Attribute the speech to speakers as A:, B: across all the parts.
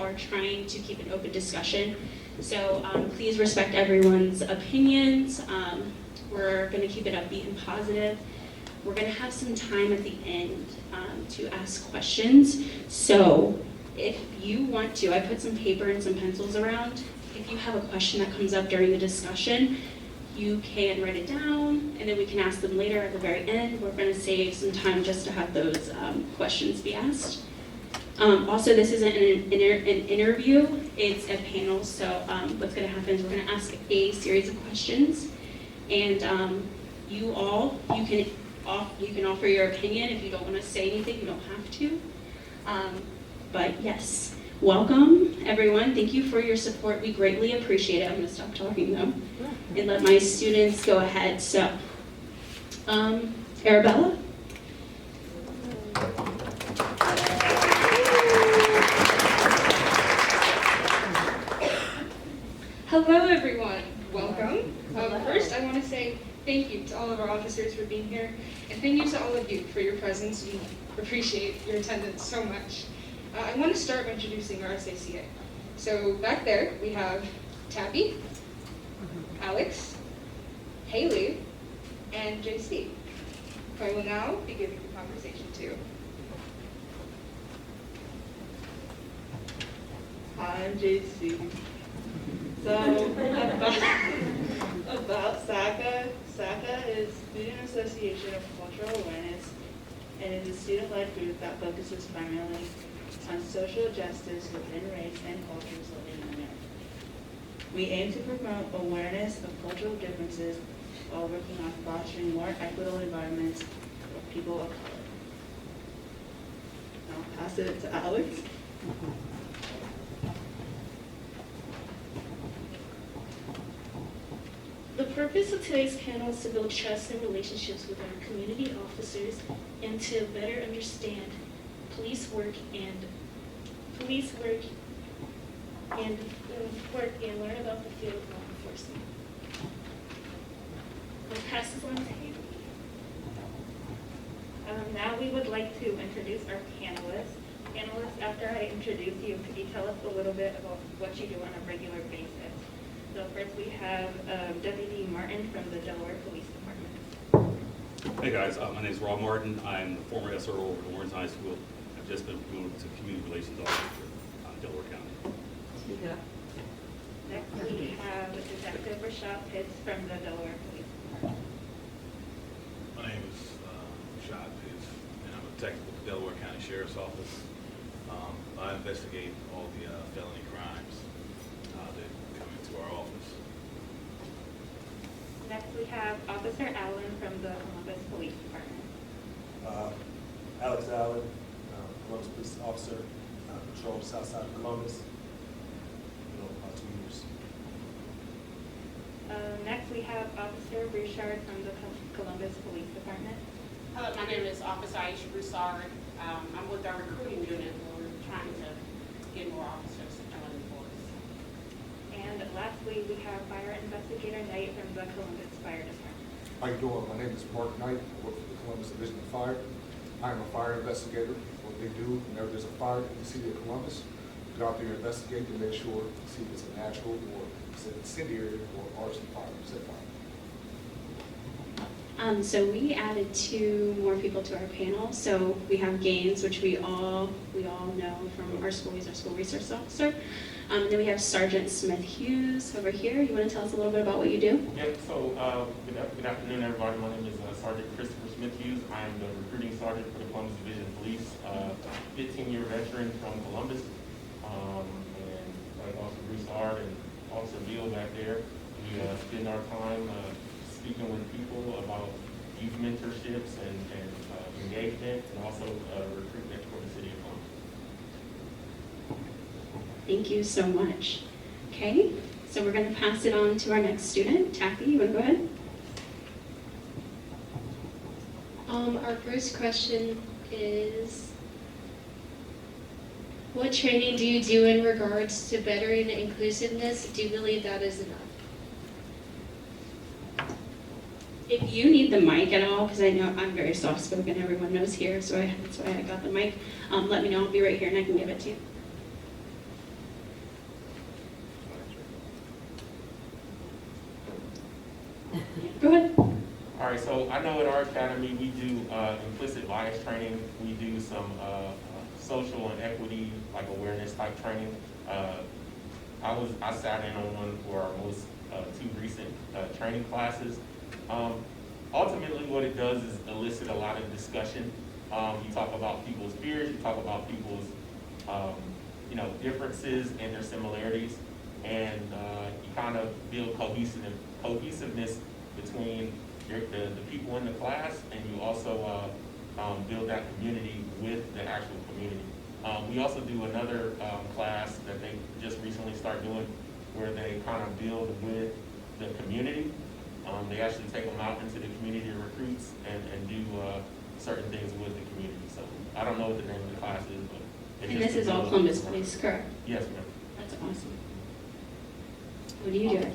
A: are trying to keep an open discussion. So please respect everyone's opinions. We're going to keep it upbeat and positive. We're going to have some time at the end to ask questions. So if you want to, I put some paper and some pencils around. If you have a question that comes up during the discussion, you can write it down, and then we can ask them later at the very end. We're going to save some time just to have those questions be asked. Also, this isn't an interview, it's a panel, so what's going to happen is we're going to ask a series of questions, and you can offer your opinion. If you don't want to say anything, you don't have to. But yes, welcome everyone. Thank you for your support. We greatly appreciate it. I'm going to stop talking though and let my students go ahead. So, Arabella?
B: Hello everyone, welcome. First I want to say thank you to all of our officers for being here, and thank you to all of you for your presence. We appreciate your attendance so much. I want to start by introducing our SACA. So back there we have Tabby, Alex, Haley, and JC. I will now be giving the conversation to.
C: I'm JC. So about SACA. SACA is Student Association of Cultural Awareness, and is a student-led group that focuses primarily on social justice within race and cultures living in America. We aim to promote awareness of cultural differences while working on fostering more equitable environments for people of color. I'll pass it to Alex.
D: The purpose of today's panel is to build trust and relationships with our community officers and to better understand police work and learn about the field of law enforcement. I'll pass this on to Haley.
E: Now we would like to introduce our panelists. Panelists, after I introduce you, could you tell us a little bit about what you do on a regular basis? So first we have Deputy Martin from the Delaware Police Department.
F: Hey guys, my name is Rob Martin. I'm the former SRO at Lawrence High School. I've just been promoted to Community Relations Officer in Delaware County.
E: Next we have Detective Rashad Pitts from the Delaware Police Department.
G: My name is Rashad Pitts, and I'm a detective with the Delaware County Sheriff's Office. I investigate all the felony crimes that come into our office.
E: Next we have Officer Allen from the Columbus Police Department.
H: Alex Allen, Columbus Police Officer, patrol the south side of Columbus. About 2 years.
E: Next we have Officer Bouchard from the Columbus Police Department.
I: Hello, my name is Officer Aisha Broussard. I'm with our recruiting unit where we're trying to get more officers to join the force.
E: And lastly, we have Fire Investigator Knight from the Columbus Fire Department.
J: How you doing? My name is Mark Knight. I work for the Columbus Division of Fire. I am a fire investigator. What they do whenever there's a fire in the city of Columbus, go out there and investigate to make sure to see if it's a natural or it's an incendiary or arson fire, set fire.
A: So we added 2 more people to our panel. So we have Gaines, which we all know from our school. He's our school resource officer. Then we have Sergeant Smith Hughes over here. You want to tell us a little bit about what you do?
K: Yep, so good afternoon, everybody. My name is Sergeant Christopher Smith Hughes. I am the recruiting sergeant for the Columbus Division of Police, 15-year veteran from Columbus. And like Officer Broussard and Officer Beal back there, we spend our time speaking with people about youth mentorships and engagement, and also recruitment for the city of Columbus.
A: Thank you so much. Okay, so we're going to pass it on to our next student. Taffy, you want to go ahead?
D: Our first question is, what training do you do in regards to veteran inclusiveness? Do you believe that is enough?
A: If you need the mic at all, because I know I'm very soft-spoken, everyone knows here, so that's why I got the mic. Let me know. I'll be right here and I can give it to you. ahead.
K: All right, so I know at our academy, we do implicit bias training. We do some social and equity, like awareness type training. I sat in on one for our most two recent training classes. Ultimately, what it does is elicit a lot of discussion. You talk about people's fears, you talk about people's differences and their similarities, and you kind of build cohesiveness between the people in the class, and you also build that community with the actual community. We also do another class that they just recently started doing where they kind of build with the community. They actually take them out into the community recruits and do certain things with the community. So I don't know what the name of the class is, but
A: And this is all Columbus-based, correct?
K: Yes, ma'am.
A: That's awesome. What do you do?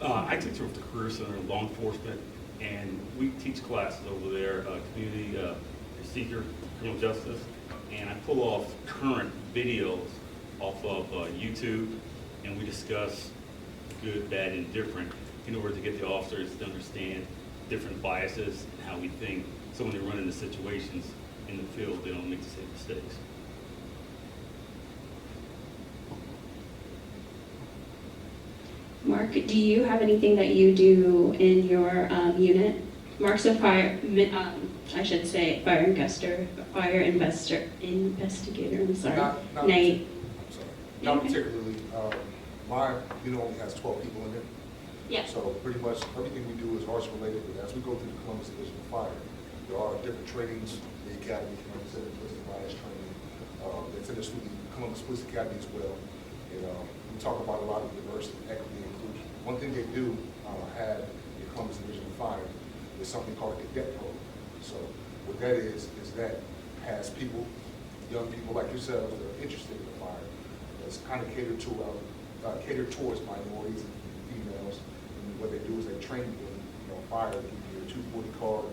F: I teach over at the Career Center in law enforcement, and we teach classes over there, community seeker, criminal justice, and I pull off current videos off of YouTube, and we discuss good, bad, and different in order to get the officers to understand different biases and how we think. So when they run into situations in the field, they don't make the same mistakes.
A: Mark, do you have anything that you do in your unit? Mark's a fire investigator, I'm sorry.
J: Not
A: Nate.
J: I'm sorry. Not particularly. My unit only has 12 people in it.
A: Yeah.
J: So pretty much everything we do is arts related, but as we go through the Columbus Division of Fire, there are different trainings, the academy, like I said, implicit bias training. It's in the Columbus Police Academy as well. And we talk about a lot of diversity, equity, and inclusion. One thing they do have in Columbus Division of Fire is something called a cadet program. So what that is that has people, young people like yourselves that are interested in the fire, that's kind of catered towards minorities and females. And what they do is they train you in fire. They give you your 240 card.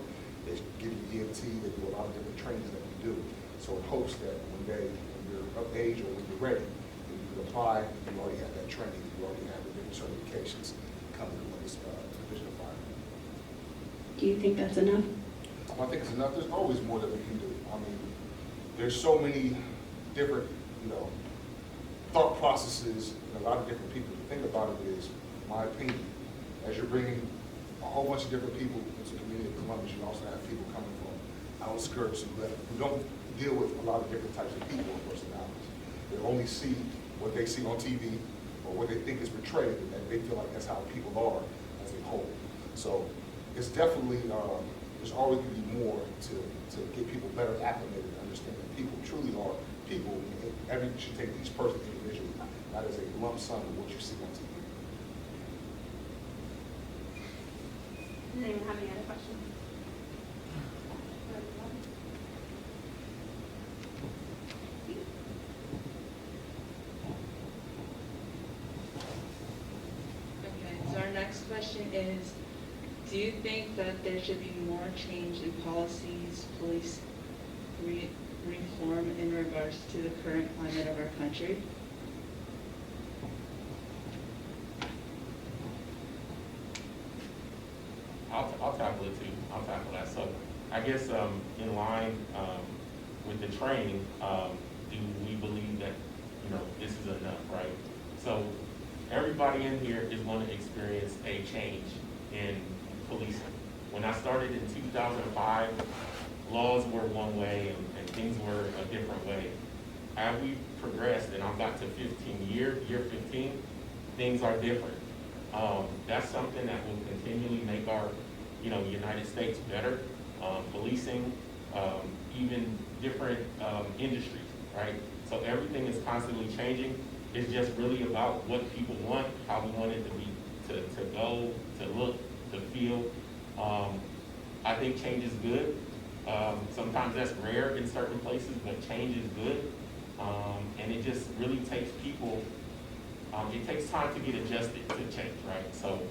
J: They give you EMT. They do a lot of different trainings that we do. So in hopes that when you're of age or when you're ready, when you can apply, you already have that training. You already have the different certifications coming with this Division of Fire.
A: Do you think that's enough?
J: I think it's enough. There's always more that we can do. I mean, there's so many different, thought processes and a lot of different people. The thing about it is, my opinion, as you're bringing a whole bunch of different people into the community of Columbus, you also have people coming from outskirts who don't deal with a lot of different types of people and personalities. They only see what they see on TV or what they think is portrayed, and they feel like that's how people are as a whole. So it's definitely, there's always going to be more to get people better acclimated and understand that people truly are people. You should take each person individually, not as a lump sum of what you see on TV.
A: Does anyone have any other questions?
C: Okay, so our next question is, do you think that there should be more change in policies, police reform in regards to the current climate of our country?
K: I'll tackle it too. I'll tackle that. So I guess in line with the training, do we believe that this is enough, right? So everybody in here is going to experience a change in policing. When I started in 2005, laws were one way and things were a different way. As we progressed and I got to year 15, things are different. That's something that will continually make our United States better. Policing, even different industries, right? So everything is constantly changing. It's just really about what people want, how we want it to be, to go, to look, to feel. I think change is good. Sometimes that's rare in certain places, but change is good. And it just really takes people, it takes time to get adjusted to change, right? So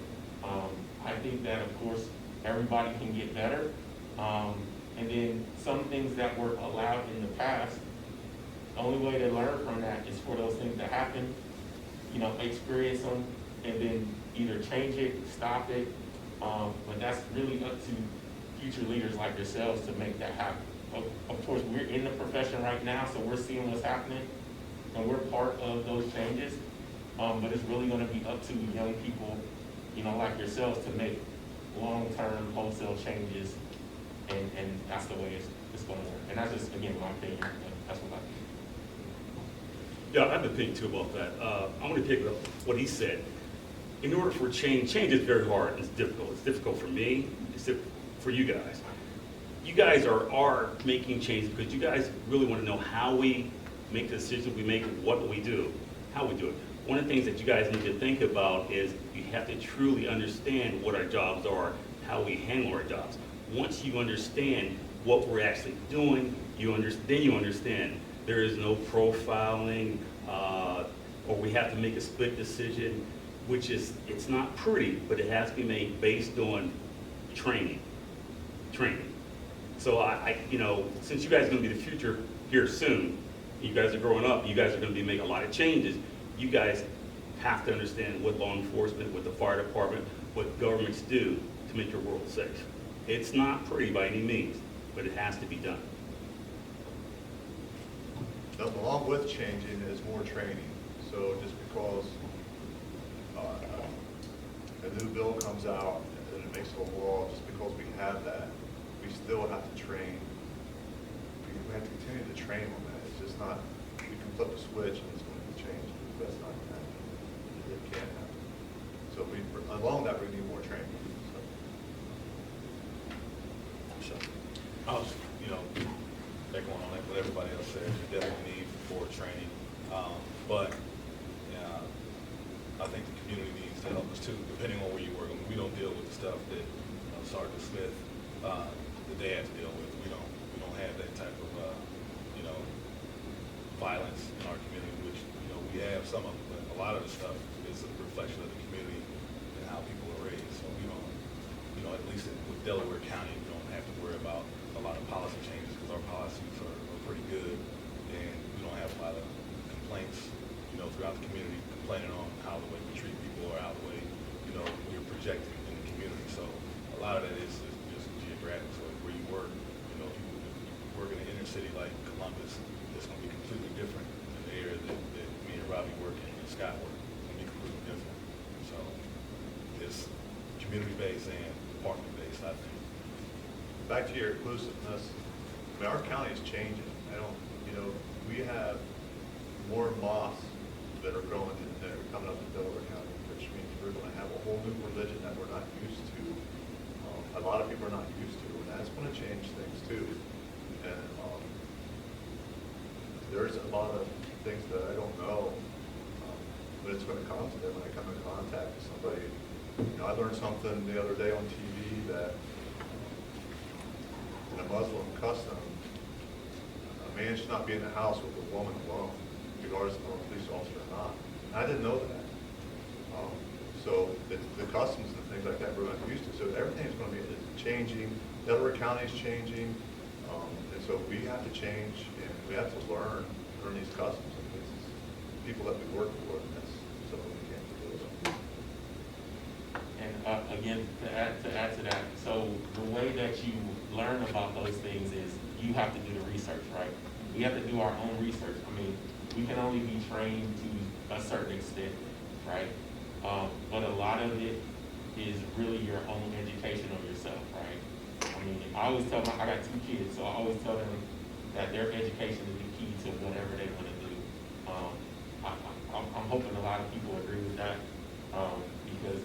K: I think that, of course, everybody can get better. And then some things that were allowed in the past, the only way to learn from that is for those things to happen, experience them, and then either change it, stop it, But that's really up to future leaders like yourselves to make that happen. Of course, we're in the profession right now, so we're seeing what's happening, and we're part of those changes. But it's really gonna be up to young people, you know, like yourselves to make long-term wholesale changes, and that's the way it's gonna work. And that's just, again, my opinion, but that's what I think.
F: Yeah, I have an opinion too about that. I'm going to pick up what he said. In order for change is very hard. It's difficult. It's difficult for me. It's difficult for you guys. You guys are making changes because you guys really want to know how we make the decisions we make, what we do, how we do it. One of the things that you guys need to think about is you have to truly understand what our jobs are, how we handle our jobs. Once you understand what we're actually doing, then you understand there is no profiling, or we have to make a split decision, which is, it's not pretty, but it has to be made based on training. So you know, since you guys are gonna be the future here soon, you guys are growing up, you guys are gonna be making a lot of changes, you guys have to understand what law enforcement, what the fire department, what governments do to make your world safe. It's not pretty by any means, but it has to be done.
L: Along with changing is more training. So just because a new bill comes out and it makes it a law, just because we have that, we still have to train. We have to continue to train on that. It's just not, we can flip a switch and it's going to be changed. That's not going to happen. It can't happen. So along that, we need more training.
F: So.
G: I was, you know, echoing on what everybody else said, there's definitely need for training. But I think the community needs to help us too, depending on where you work. I mean, we don't deal with the stuff that Sergeant Smith, the dads deal with. We don't have that type of, violence in our community, which, we have some of, but a lot of the stuff is a reflection of the community and how people are raised. So we don't, at least with Delaware County, we don't have to worry about a lot of policy changes because our policies are pretty good, and we don't have a lot of complaints, throughout the community complaining on how the way we treat people or how the way, we're projected in the community. So a lot of that is just geographic. So where you work, if you work in an inner city like Columbus, it's going to be completely different than the area that me and Robbie work in and Scott work. It's going to be completely different. So it's community-based and department-based, I think.
L: Back to your inclusiveness, our county is changing. We have more mosques that are growing that are coming up in Delaware County, which means we're going to have a whole new religion that we're not used to. A lot of people are not used to, and that's going to change things too. And there's a lot of things that I don't know, but it's going to come to them when I come in contact with somebody. I learned something the other day on TV that in a Muslim custom, a man should not be in the house with a woman alone, regardless of a police officer or not. And I didn't know that. So the customs and things like that we're not used to. So everything's going to be changing. Delaware County is changing. And so we have to change, and we have to learn these customs. And this is people that we work for, and that's something we can't do.
K: And again, to add to that, so the way that you learn about those things is you have to do the research, right? We have to do our own research. I mean, we can only be trained to a certain extent, right? But a lot of it is really your own education of yourself, right? I mean, I always tell I got 2 kids, so I always tell them that their education is the key to whatever they want to do. I'm hoping a lot of people agree with that, because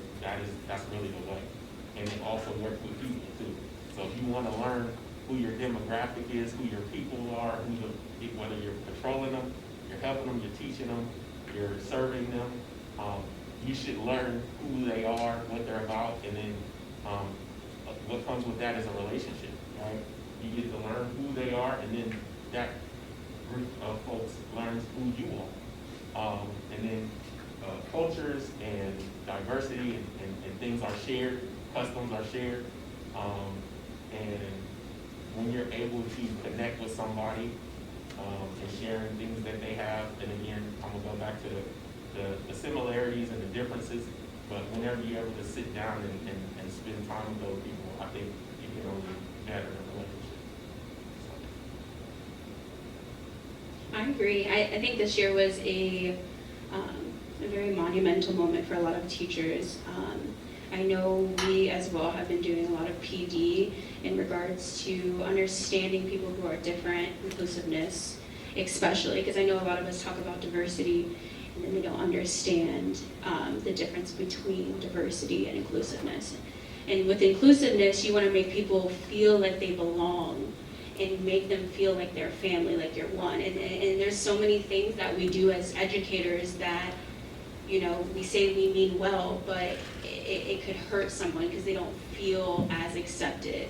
K: that's really the way. And it also works with people too. So if you want to learn who your demographic is, who your people are, whether you're patrolling them, you're helping them, you're teaching them, you're serving them, you should learn who they are, what they're about, and then what comes with that is a relationship, right? You get to learn who they are, and then that group of folks learns who you are. And then cultures and diversity and things are shared, customs are shared, and when you're able to connect with somebody and sharing things that they have, and again, I'm gonna go back to the similarities and the differences, But whenever you're able to sit down and spend time with those people, I think you can only better the relationship.
A: I agree. I think this year was a very monumental moment for a lot of teachers. I know we as well have been doing a lot of PD in regards to understanding people who are different, inclusiveness, especially because I know a lot of us talk about diversity and then we don't understand the difference between diversity and inclusiveness. And with inclusiveness, you want to make people feel like they belong and make them feel like they're family, like you're one. And there's so many things that we do as educators that, you know, we say we mean well, but it could hurt someone because they don't feel as accepted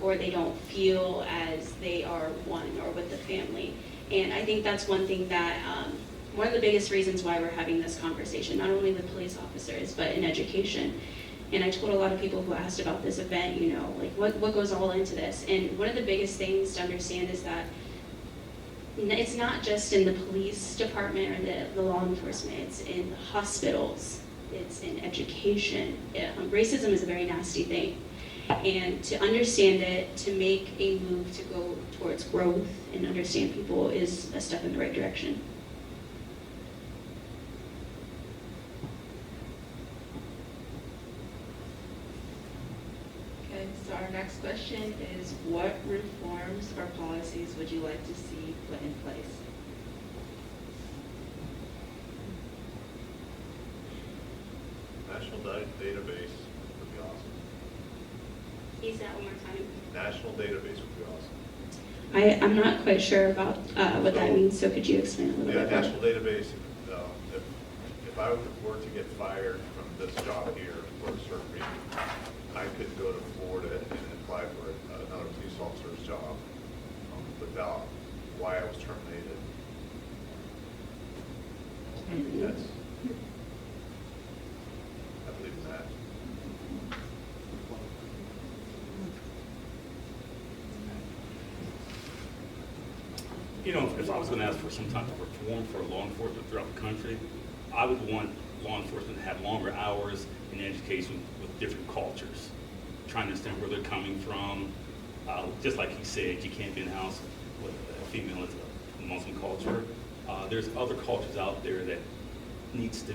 A: or they don't feel as they are one or with the family. And I think that's one thing that, one of the biggest reasons why we're having this conversation, not only with police officers, but in education. And I told a lot of people who asked about this event, you know, like what goes all into this? And one of the biggest things to understand is that it's not just in the police department or the law enforcement, it's in the hospitals, it's in education. Racism is a very nasty thing. And to understand it, to make a move to go towards growth and understand people is a step in the right direction.
C: Okay, so our next question is, what reforms or policies would you like to see put in place?
L: National database would be awesome.
A: Use that one more time.
L: National database would be awesome.
A: I'm not quite sure about what that means, so could you explain a little
L: Yeah,
A: bit more?
L: national database, if I were to get fired from this job here for a certain reason, I could go to Florida and apply for another police officer's job without why I was terminated. That's, I believe in that.
F: You know, if I was going to ask for some type of reform for law enforcement throughout the country, I would want law enforcement to have longer hours in education with different cultures, trying to understand where they're coming from. Just like he said, you can't be in the house with a female as a Muslim culture. There's other cultures out there that needs to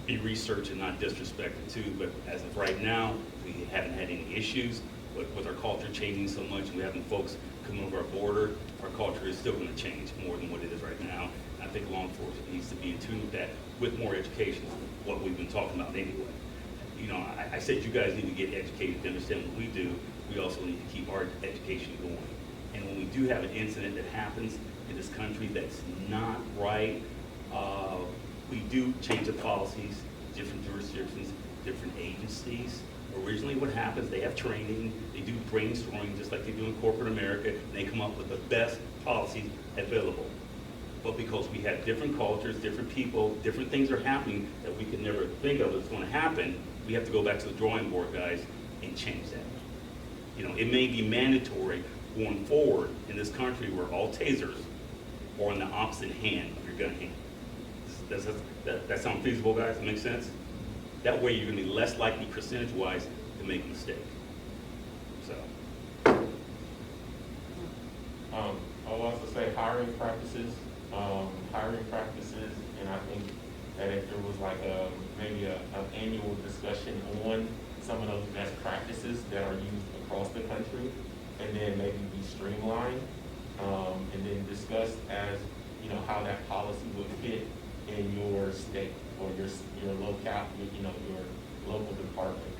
F: be researched and not disrespected too, but as of right now, we haven't had any issues. But with our culture changing so much, and we having folks come over our border, our culture is still going to change more than what it is right now. I think law enforcement needs to be in tune with that, with more education, what we've been talking about anyway. You know, I said you guys need to get educated to understand what we do. We also need to keep our education going. And when we do have an incident that happens in this country that's not right, we do change the policies, different jurisdictions, different agencies. Originally what happens, they have training, they do brainstorming just like they do in corporate America, and they come up with the best policies available. But because we have different cultures, different people, different things are happening that we could never think of that's going to happen, we have to go back to the drawing board, guys, and change that. You know, it may be mandatory going forward in this country where all tasers are on the opposite hand of your gun hand. Does that sound feasible, guys? That make sense? That way you're going to be less likely percentage-wise to make a mistake. So.
K: I'll also say hiring practices, and I think that if there was like maybe an annual discussion on some of those best practices that are used across the country, and then maybe be streamlined, and then discussed as, you know, how that policy would fit in your state or your locale, you know, your local department.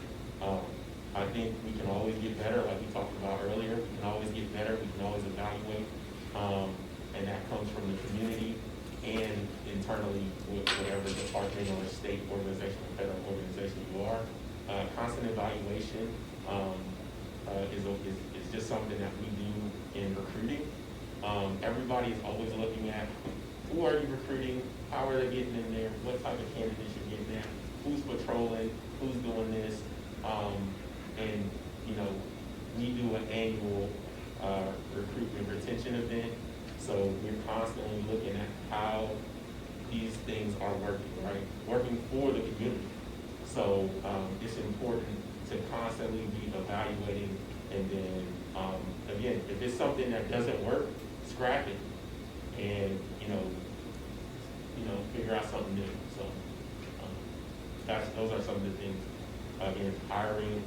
K: I think we can always get better, like we talked about earlier. We can always get better. We can always evaluate, and that comes from the community and internally with whatever department or state organization or federal organization you are. Constant evaluation is just something that we do in recruiting. Everybody is always looking at who are you recruiting, how are they getting in there, what type of candidates you're getting there, who's patrolling, who's doing this, and you know, we do an annual recruitment retention event, so we're constantly looking at how these things are working, right? Working for the community. So it's important to constantly be evaluating, and then again, if it's something that doesn't work, scrap it, and figure out something new. So those are some of the things. Again, hiring,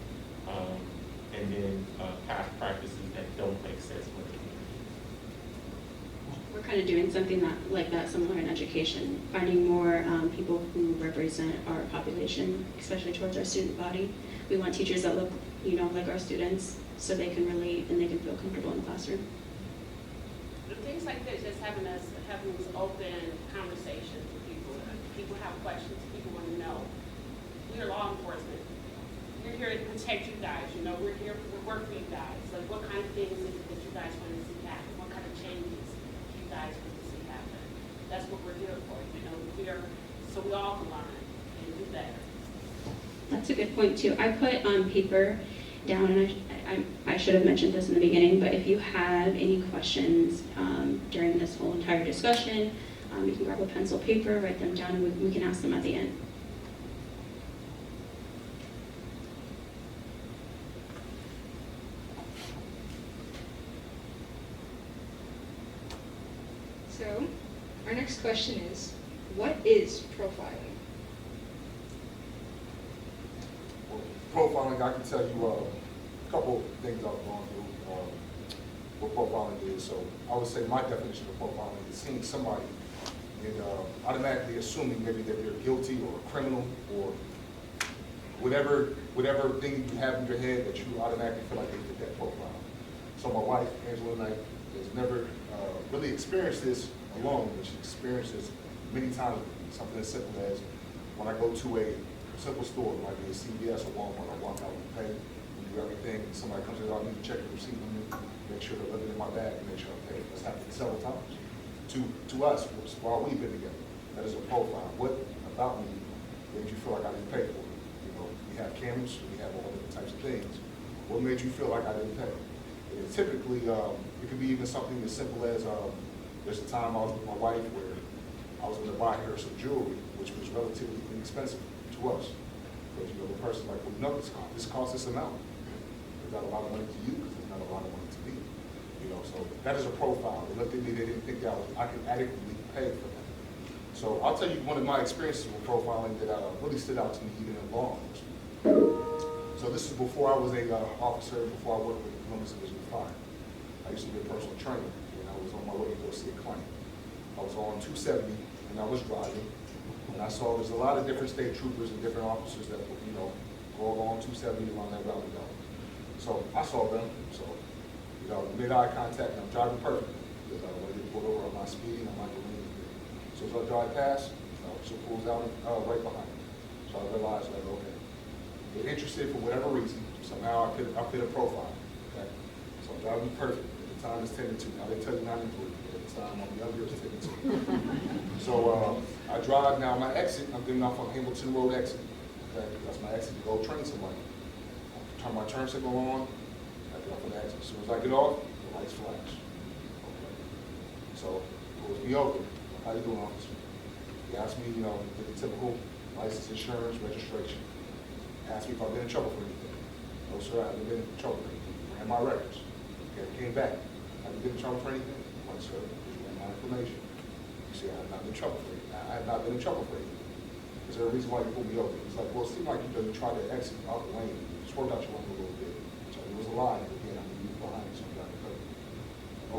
K: and then past practices that don't make sense for the community.
A: We're kind of doing something like that similar in education, finding more people who represent our population, especially towards our student body. We want teachers that look, like our students, so they can relate and they can feel comfortable in the classroom.
I: Things like this, just having these open conversations with people. People have questions, people want to know. We are law enforcement. We're here to protect you guys. We're here to work for you guys. Like, what kind of things is it that you guys want to see happen? What kind of changes do you guys want to see happen? That's what we're here for. We're so we all can learn and do better.
A: That's a good point too. I put on paper down, and I should have mentioned this in the beginning, but if you have any questions during this whole entire discussion, you can grab a pencil, paper, write them down, and we can ask them at the end.
B: So, our next question is, what is profiling?
J: Profiling, I can tell you a couple things I've gone through, what profiling is. So I would say my definition of profiling is seeing somebody and automatically assuming maybe that they're guilty or a criminal or whatever thing you have in your head that you automatically feel like they fit that profile. So my wife, Angela, and I has never really experienced this alone, but she experienced this many times with me. Something as simple as when I go to a simple store, it might be a CVS or Walmart, I walk out and pay, and do everything, and somebody comes in, I need to check the receipt on me, make sure they're living in my bag, and make sure I pay. That's happened several times to us while we've been together. That is a profile. What about me made you feel like I didn't pay for it? We have cameras, we have all different types of things. What made you feel like I didn't pay? And typically, it could be even something as simple as, there's a time I was with my wife where I was going to buy her some jewelry, which was relatively inexpensive to us. Because, the person's like, well, no, this costs this amount. Is that a lot of money to you? Because it's not a lot of money to me. So that is a profile. They looked at me, they didn't think that I could adequately pay for that. So I'll tell you one of my experiences with profiling that really stood out to me even in law enforcement. So this is before I was a officer, before I worked with the Columbus Division of Fire. I used to be a personal trainer, and I was on my way to go see a client. I was on 270, and I was driving, and I saw there's a lot of different state troopers and different officers that would, go along 270 around that roundabout. So I saw them, so, made eye contact, and I'm driving perfectly, because I wanted to get pulled over on my speeding, I'm not doing anything. So as I drive past, she pulls out right behind me. So I realized, like, okay, they're interested for whatever reason. Somehow I fit a profile. Okay, so I'm driving perfect. At the time it's 10 to 2. Now they tell you 9 to 3. At the time I'm younger, it's 10 to 2. So I drive now. My exit, I'm getting off on Hamilton Road exit. Okay, that's my exit to go train somebody. I turn my turn signal on. I get off on the exit. As soon as I get off, the lights flash. Okay, so pulls me over. How you doing, officer? He asked me, the typical license, insurance, registration. Asked me if I've been in trouble for anything. No, sir, I haven't been in trouble for anything. Ran my records. Okay, came back. Have you been in trouble for anything? No, sir, just ran my information. You say, I have not been in trouble for anything. I have not been in trouble for anything. Is there a reason why you pulled me over? He's like, well, it seemed like you tried to exit out the lane. You swerved out your lane a little bit. So it was a lie. Again, I'm leaving behind you, so I'm driving perfect.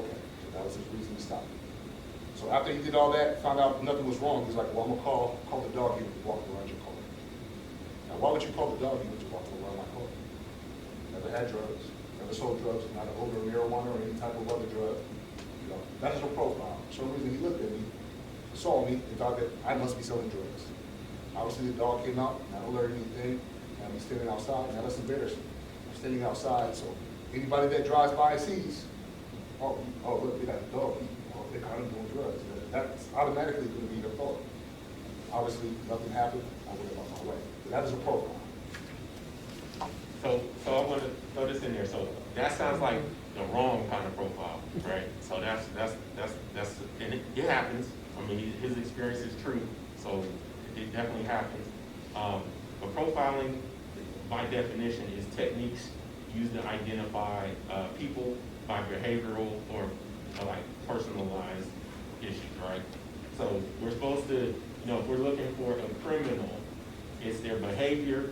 J: Okay, so that was his reason to stop me. So after he did all that, found out nothing was wrong, he's like, well, I'm gonna call the dog unit to walk around your car. Now, why would you call the dog unit to walk around my car? Never had drugs, never sold drugs, not an odor of marijuana or any type of other drug. That is a profile. For some reason, he looked at me, saw me, and thought that I must be selling drugs. Obviously, the dog came out, not alerted anything, and I'm standing outside. Now, that's embarrassing. I'm standing outside, so anybody that drives by and sees, oh, look, they got a dog. They're kind of doing drugs. That's automatically going to be your thought. Obviously, nothing happened. I went on my way. But that is a profile.
K: So I want to throw this in there. So that sounds like the wrong kind of profile, right? So that's and it happens. I mean, his experience is true, so it definitely happens. But profiling, by definition, is techniques used to identify people by behavioral or like personalized issues, right? So we're supposed to, if we're looking for a criminal, it's their behavior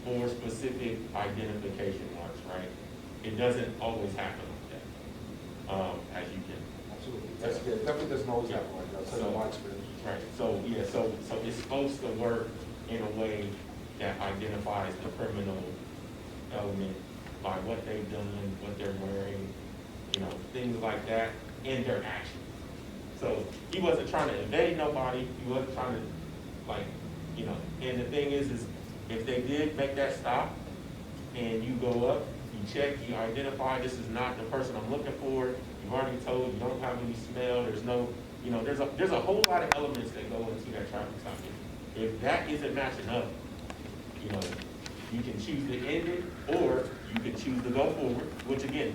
K: or specific identification marks, right? It doesn't always happen like that, as you can.
J: Absolutely. That's, yeah, definitely doesn't always happen like that. That's my experience.
K: Right, so, yeah, so it's supposed to work in a way that identifies the criminal element by what they've done, what they're wearing, things like that, and their actions. So he wasn't trying to evade nobody, he wasn't trying to, and the thing is if they did make that stop, and you go up, you check, you identify, this is not the person I'm looking for, you've already told, you don't have any smell, there's no, there's a whole lot of elements that go into that traffic stop. If that isn't matching up, you can choose to end it, or you can choose to go forward, which again,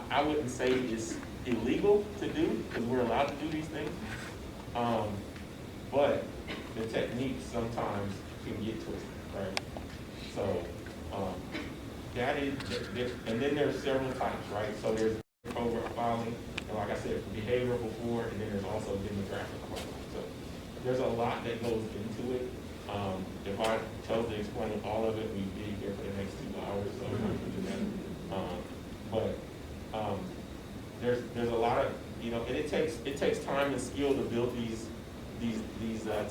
K: I wouldn't say it's illegal to do, because we're allowed to do these things. But the techniques sometimes can get twisted, right? So, that is, and then there's several types, right? So there's profiling, and like I said, behavior before, and then there's also demographic profiling. So there's a lot that goes into it. If I chose to explain all of it, we'd be here for the next 2 hours, so I'm not gonna do that. There's a lot of, and it takes time and skill to build these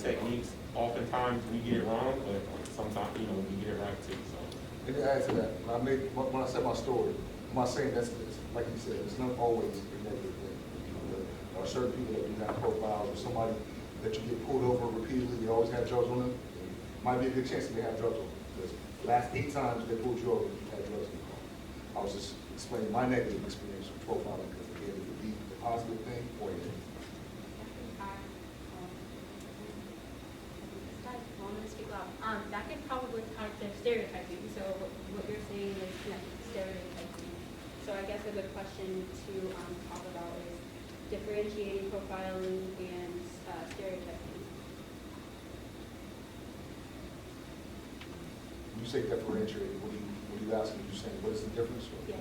K: techniques. Oftentimes we get it wrong, but sometimes, we get it right too, so.
J: And to add to that, when I said my story, I'm not saying that's like you said, it's not always a negative thing. There are certain people that do have profiles, or somebody that you get pulled over repeatedly, they always have drugs on them. It might be a good chance that they have drugs on them, because the last 8 times they pulled you over, you had drugs in the car. I was just explaining my negative experience with profiling, because again, it could be a positive thing or a negative.
M: That could probably count as stereotyping. So what you're saying is stereotyping. So I guess a good question to talk about is differentiating profiling and stereotyping.
J: When you say differentiating, what are you asking? You're saying, what is the difference?
M: Yeah.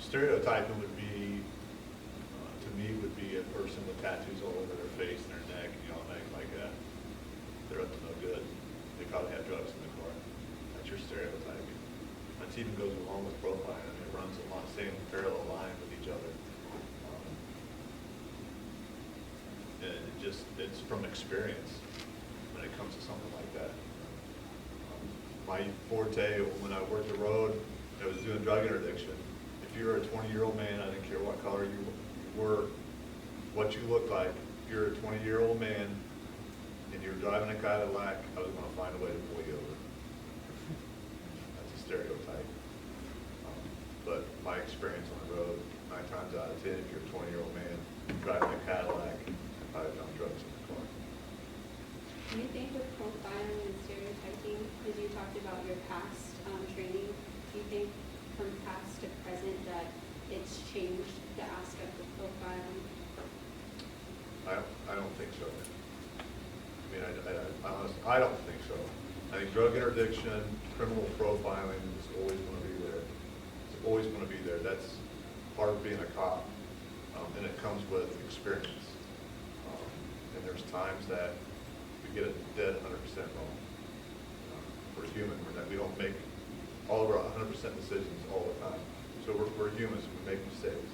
L: Stereotyping would be, to me, would be a person with tattoos all over their face and their neck, like that. They're up to no good. They probably have drugs in the car. That's your stereotyping. That even goes along with profiling. I mean, it runs along the same parallel line with each other. And it's from experience when it comes to something like that. My forte when I worked the road, I was doing drug interdiction. If you were a 20-year-old man, I didn't care what color you were, what you looked like. If you're a 20-year-old man and you're driving a Cadillac, I was going to find a way to pull you over. That's a stereotype. But my experience on the road, 9 times out of 10, if you're a 20-year-old man driving a Cadillac, I found drugs in the car.
M: Do you think with profiling and stereotyping, because you talked about your past training, do you think from past to present that it's changed the aspect of profiling?
L: I don't think so. I mean, I don't think so. I think drug interdiction, criminal profiling is always going to be there. It's always going to be there. That's part of being a cop, and it comes with experience. And there's times that we get it dead 100% wrong. We're human. We don't make all of our 100% decisions all the time. So we're humans. We make mistakes.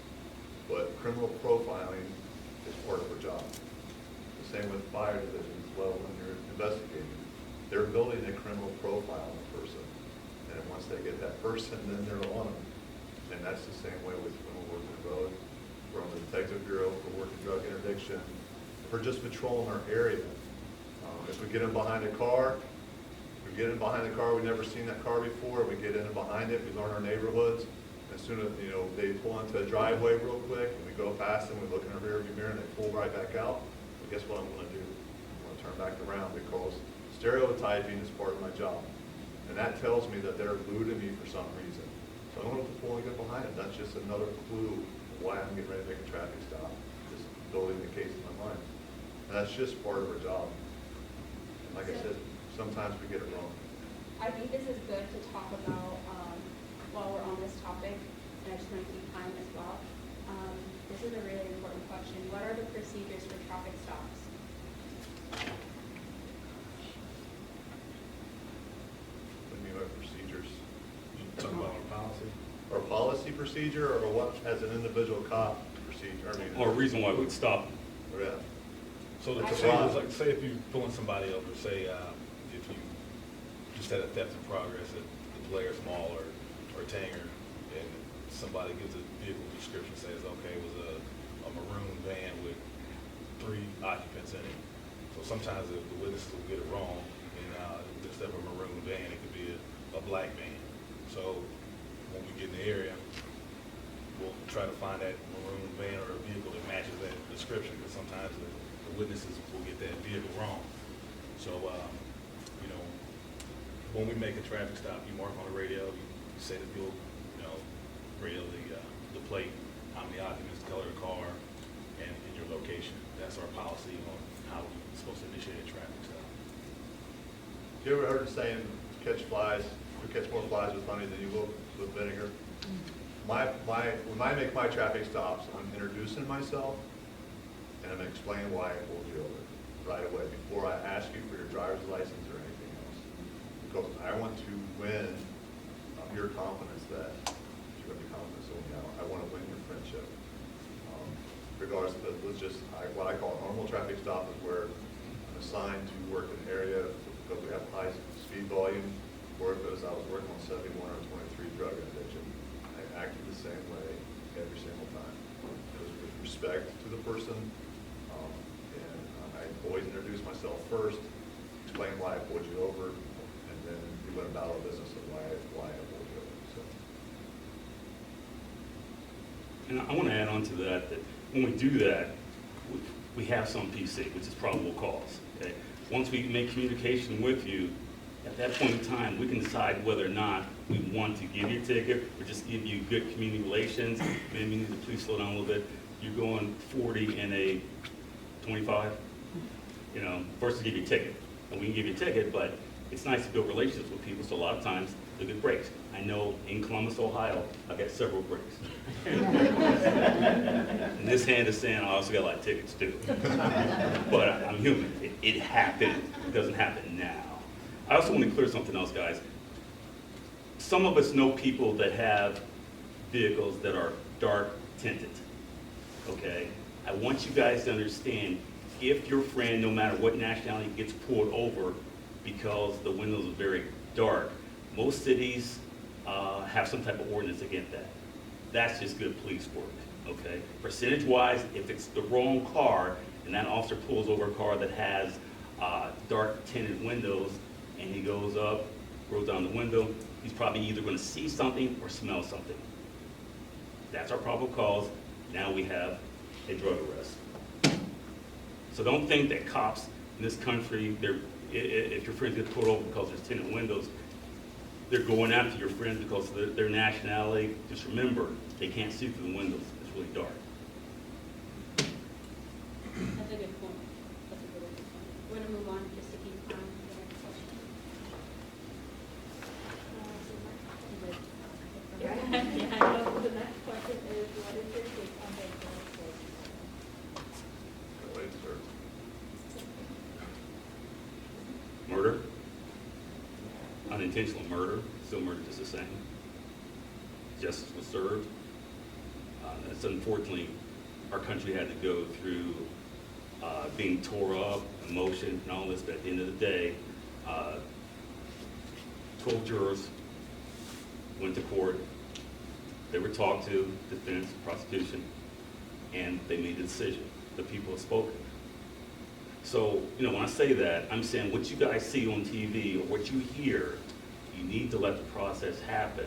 L: But criminal profiling is part of our job. The same with fire division as well when you're investigating. They're building a criminal profile on a person. And once they get that person, then they're on them. And that's the same way with when we're working the road. We're on the detective bureau, we're working drug interdiction. We're just patrolling our area. If we get in behind a car, we've never seen that car before, we get in behind it, we learn our neighborhoods. As soon as, they pull into a driveway real quick, and we go past them, we look in our rearview mirror, and they pull right back out. Well, guess what I'm going to do? I'm going to turn back around, because stereotyping is part of my job. And that tells me that they're eluding me for some reason. So I'm going to pull and get behind them. That's just another clue of why I'm getting ready to make a traffic stop, just building the case in my mind. And that's just part of our job. Like I said, sometimes we get it wrong.
M: I think this is good to talk about while we're on this topic, and I just want to keep time as well. This is a really important question. What are the procedures for traffic stops?
L: What do you mean by procedures?
G: You talk about our policy?
L: Or policy procedure, or what, as an individual cop procedure? I mean,
F: Or a reason why we'd stop.
L: yeah.
G: So the
M: I-
G: procedures, like, say if you're pulling somebody over, say, if you just had a theft in progress at the Players Mall or Tanger, and somebody gives a vehicle description, says, okay, it was a maroon van with 3 occupants in it. So sometimes the witnesses will get it wrong, and instead of a maroon van, it could be a black van. So when we get in the area, we'll try to find that maroon van or a vehicle that matches that description, because sometimes the witnesses will get that vehicle wrong. So, when we make a traffic stop, you mark on the radio, you say that you'll, radio the plate, how many occupants, the color of the car, and your location. That's our policy on how we're supposed to initiate a traffic stop.
L: You ever heard the saying, catch flies, you catch more flies with honey than you will with vinegar? When I make my traffic stops, I'm introducing myself, and I'm explaining why I pulled you over right away, before I ask you for your driver's license or anything else. Because I want to win your confidence that you're going to be confident, so I want to win your friendship. Regardless of what I call a normal traffic stop is where I'm assigned to work in an area because we have high speed volume, or because I was working on 71 or 23 drug interdiction. I acted the same way every single time. It was with respect to the person, and I always introduce myself first, explain why I pulled you over, and then we went about our business of why I pulled you over. So.
F: And I want to add on to that when we do that, we have some PC, which is probable cause. Okay? Once we make communication with you, at that point in time, we can decide whether or not we want to give you a ticket or just give you good community relations. Maybe you need to please slow down a little bit. You're going 40 in a 25, versus give you a ticket. And we can give you a ticket, but it's nice to build relationships with people, so a lot of times they'll get breaks. I know in Columbus, Ohio, I got several breaks. And this hand is saying I also got a lot of tickets too. But I'm human. It happened. It doesn't happen now. I also want to clear something else, guys. Some of us know people that have vehicles that are dark tinted. Okay? I want you guys to understand, if your friend, no matter what nationality, gets pulled over because the windows are very dark, most cities have some type of ordinance against that. That's just good police work, okay? Percentage-wise, if it's the wrong car and that officer pulls over a car that has dark tinted windows and he goes up, rolls down the window, he's probably either going to see something or smell something. That's our probable cause. Now we have a drug arrest. So don't think that cops in this country, if your friends get pulled over because there's tinted windows, they're going after your friends because of their nationality. Just remember, they can't see through the windows. It's really dark.
M: That's a good point. That's a good point. We're going to move on just to keep time for the next question. Yeah, the next question is, what is your take on the
F: Murder, unintentional murder, still murder just the same. Justice was served. That's unfortunately, our country had to go through being tore up, emotion, and all this, but at the end of the day, 12 jurors went to court. They were talked to, defense, prosecution, and they made a decision. The people have spoken. So, when I say that, I'm saying what you guys see on TV or what you hear, you need to let the process happen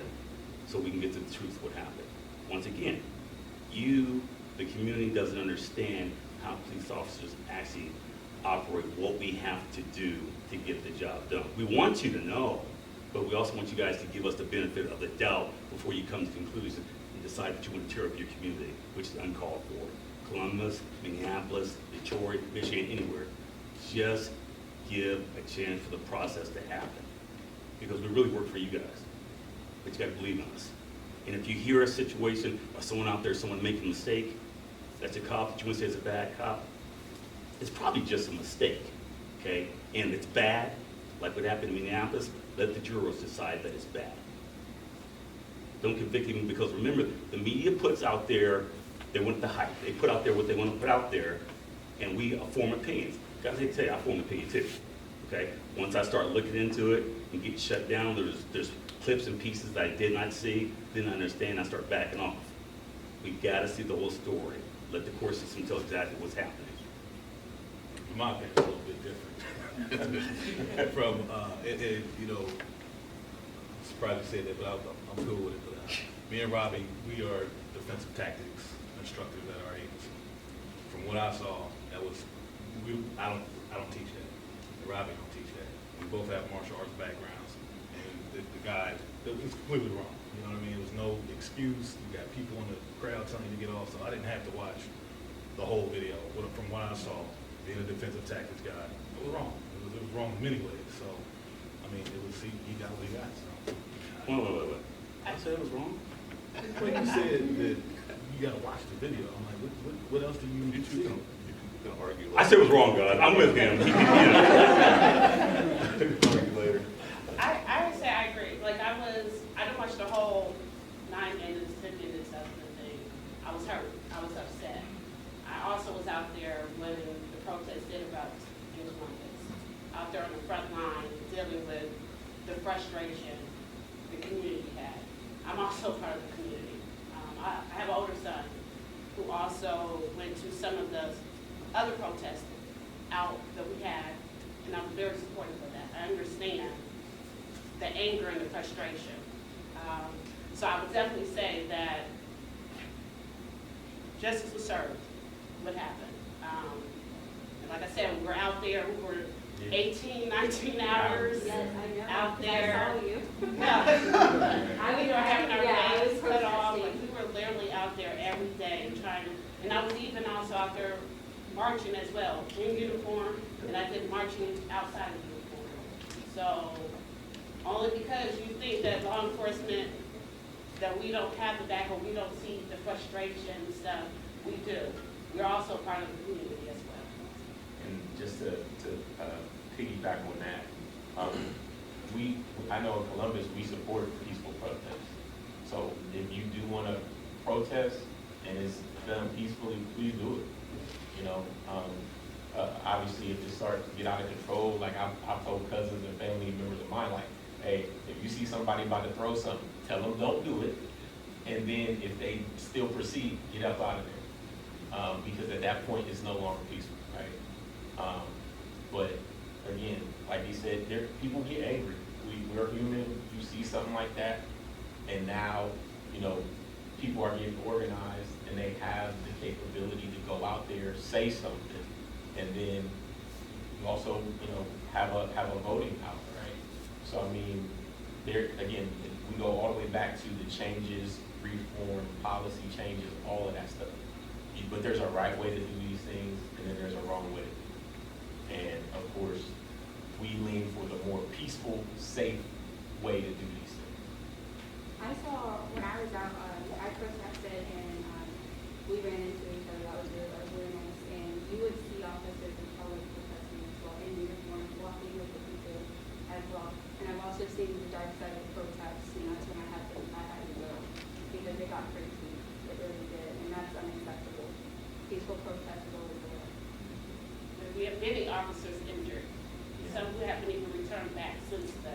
F: so we can get to the truth of what happened. Once again, the community doesn't understand how police officers actually operate, what we have to do to get the job done. We want you to know, but we also want you guys to give us the benefit of the doubt before you come to conclusions and decide that you want to tear up your community, which is uncalled for. Columbus, Minneapolis, Detroit, Michigan, anywhere. Just give a chance for the process to happen. Because we really work for you guys. But you gotta believe in us. And if you hear a situation or someone out there, someone making a mistake, that's a cop that you want to say is a bad cop, it's probably just a mistake, okay? And it's bad, like what happened in Minneapolis, let the jurors decide that it's bad. Don't convict him, because remember, the media puts out there, they want the hype. They put out there what they want to put out there, and we form opinions. Guys, I tell you, I form an opinion too, okay? Once I start looking into it and get shut down, there's clips and pieces that I did not see, didn't understand, I start backing off. We gotta see the whole story. Let the court system tell exactly what's happening.
G: In my opinion, it's a little bit different. From, you know, I'm surprised you say that, but I'm cool with it. But me and Robbie, we are defensive tactics instructors at our agency. From what I saw, that was, I don't teach that. Robbie don't teach that. We both have martial arts backgrounds. And the guy, it was completely wrong. You know what I mean? There was no excuse. You got people in the crowd telling you to get off, so I didn't have to watch the whole video. But from what I saw, being a defensive tactics guy, it was wrong. It was wrong in many ways. So, I mean, it was, he got what he got. So.
F: Wait. I said it was wrong?
G: When you said that you gotta watch the video, I'm like, what else do you need to see?
L: Argue
F: I said it was wrong, God. I'm with him.
L: Argue later.
I: I would say I agree. Like I didn't watch the whole 9 minutes, 10 minutes of the thing. I was hurt. I was upset. I also was out there when the protest did about Columbus, out there on the front line dealing with the frustration the community had. I'm also part of the community. I have an older son who also went to some of the other protests out that we had, and I'm very supportive of that. I understand the anger and the frustration. So I would definitely say that justice was served. What happened? And like I said, we were out there. We were 18, 19 hours
M: Yes, I know.
I: out
M: 'Cause
I: there.
M: I saw you.
I: We were having our
M: Yeah, I was
I: days cut off. Like,
M: protesting.
I: we were literally out there every day trying to, and I was even also out there marching as well, in uniform, and I did marching outside of uniform. So, only because you think that law enforcement, that we don't have the back or we don't see the frustration and stuff, we do. We're also part of the community as well.
K: And just to piggyback on that, I know in Columbus, we support peaceful protests. So if you do want to protest and it's done peacefully, please do it. You know, obviously if it starts to get out of control, like I've told cousins and family members of mine, like, hey, if you see somebody about to throw something, tell them don't do it. And then if they still proceed, get up out of there. Because at that point, it's no longer peaceful, right? But again, like you said, people get angry. We're human. You see something like that, and now, you know, people are getting organized, and they have the capability to go out there, say something, and then you also, you know, have a voting power, right? So I mean, there again, we go all the way back to the changes, reform, policy changes, all of that stuff. But there's a right way to do these things, and then there's a wrong way to do it. And of course, we lean for the more peaceful, safe way to do these things.
M: I saw when I was out, I protested and we ran into each other. That was really nice. And you would see officers in color protesting as well, in uniform, walking with the people as well. And I've also seen the dark side of protests, and that's when I had to go because it got crazy. It really did, and that's unacceptable. Peaceful protest is always the way.
I: We have many officers injured. Some who haven't even returned back since the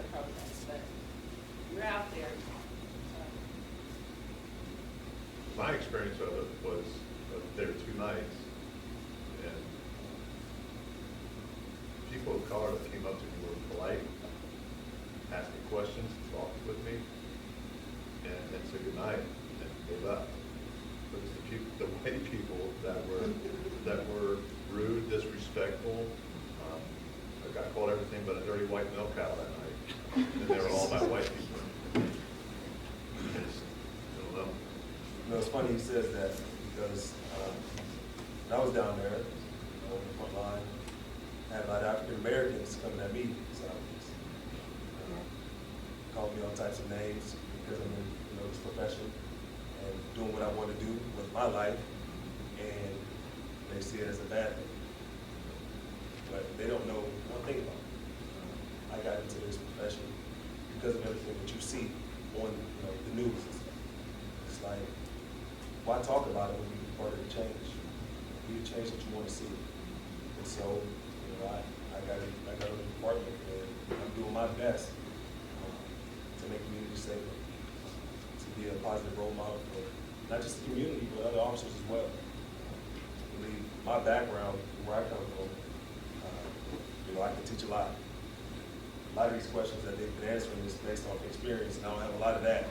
I: protest, but we're out there.
L: My experience of it was, there were 2 nights, and people of color that came up to me were polite, asked me questions, talked with me, and said goodnight, and they left. But it's the white people that were rude, disrespectful. I got called everything but a dirty white milk cow that night, and they were all about white people. I don't know.
H: You know, it's funny he says that because when I was down there on the front line, I had a lot of African Americans coming at me, Southeast. Called me all types of names because I'm in this profession and doing what I want to do with my life, and they see it as a bad thing. But they don't know one thing about it. I got into this profession because of everything that you see on the news and stuff. It's like, why talk about it when you can be part of the change? Be the change that you want to see. And so, I got a department, and I'm doing my best to make community safer, to be a positive role model for not just the community, but other officers as well. I believe my background, where I come from, I can teach a lot. A lot of these questions that they've been answering is based off experience, and I don't have a lot of that,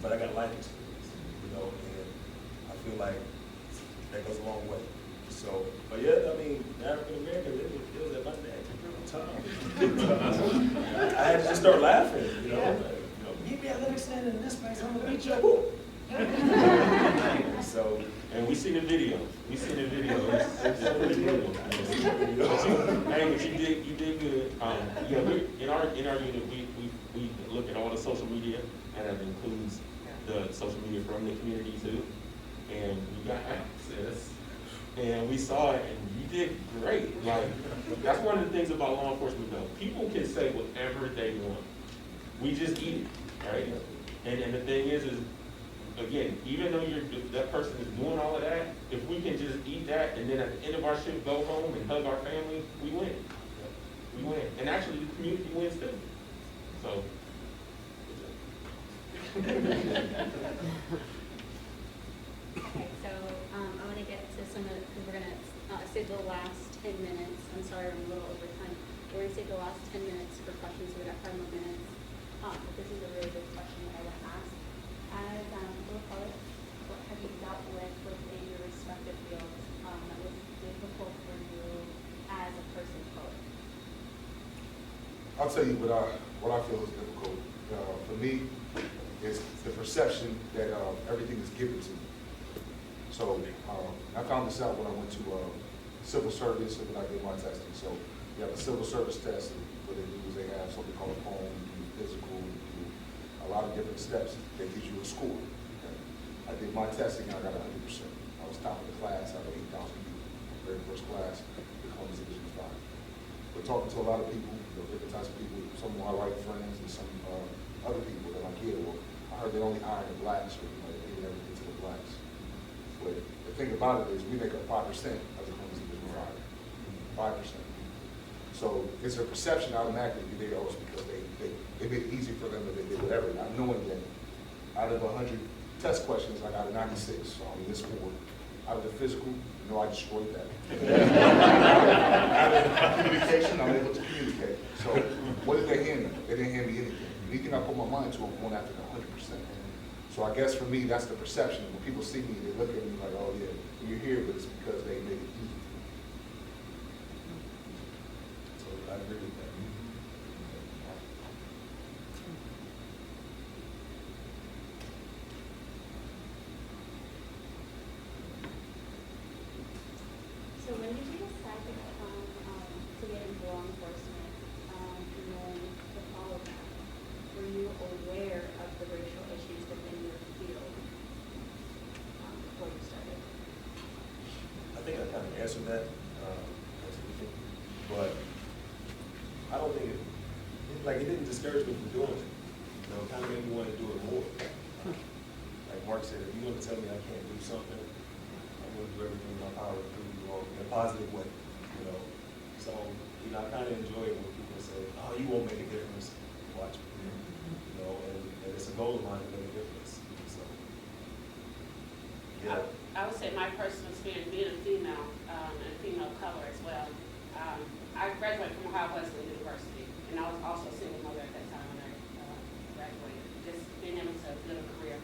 H: but I got life experience, and I feel like that goes a long way. So, but yeah, I mean, the African American, it was at my neck time. I had to just start laughing, meet me at Livingston in this place, I'm gonna beat you up. So,
K: And we see the video. We see the video. It's pretty good. Hey, but you did good. Yeah, in our unit, we look at all the social media, and that includes the social media from the community too. And we got access, and we saw it, and you did great. Like, that's one of the things about law enforcement though. People can say whatever they want. We just eat it, right? And the thing is again, even though that person is doing all of that, if we can just eat that and then at the end of our shift go home and hug our family, we win. We win. And actually the community wins too. So.
M: Okay, so I want to get to some of we're going to save the last 10 minutes. I'm sorry, I'm a little over time. We're going to save the last 10 minutes for questions. We've got 5 more minutes. But this is a really good question that I would ask. As people of color, what have you dealt with within your respective fields that was difficult for you as a person of color?
J: I'll tell you what I feel is difficult. For me, is the perception that everything is given to me. So I found this out when I went to civil service and when I did my testing. So you have a civil service test, and what they do is they have something called a poem, you do physical, you do a lot of different steps that gives you a score. Okay? I did my testing and I got 100%. I was top of the class out of 8,000 people, very first class, the Columbus Division 5. We're talking to a lot of people, different types of people, some of my white friends and some other people that I care about. I heard they only hire the blacks, or they never get to the blacks. But the thing about it is we make up 5% of the Columbus Division 5. 5%. So it's a perception automatically you think, oh, it's because they made it easy for them that they did whatever, not knowing that out of 100 test questions, I got a 96, so I mean, this 4. Out of the physical, I destroyed that. Out of communication, I'm able to communicate. So what did they hand me? They didn't hand me anything. Anything I put my mind to, I'm going after the 100%. So I guess for me, that's the perception. When people see me, they look at me like, oh yeah, you're here, but it's because they made it easy. So I agree with that.
M: So when did you decide to come to get into law enforcement and then to follow that? Were you aware of the racial issues within your field before you started?
H: I think I kind of answered that, but I don't think it didn't discourage me from doing it. It kind of made me want to do it more. Like Mark said, if you're going to tell me I can't do something, I'm going to do everything in my power to prove you wrong in a positive way. So I kind of enjoy it when people say, "Oh, you won't make a difference." Watch me. And it's a goal of mine to make a difference. So yeah.
I: I would say my personal experience being a female and a female of color as well. I graduated from Ohio Wesleyan University, and I was also a single mother at that time when I graduated. Just being able to build a career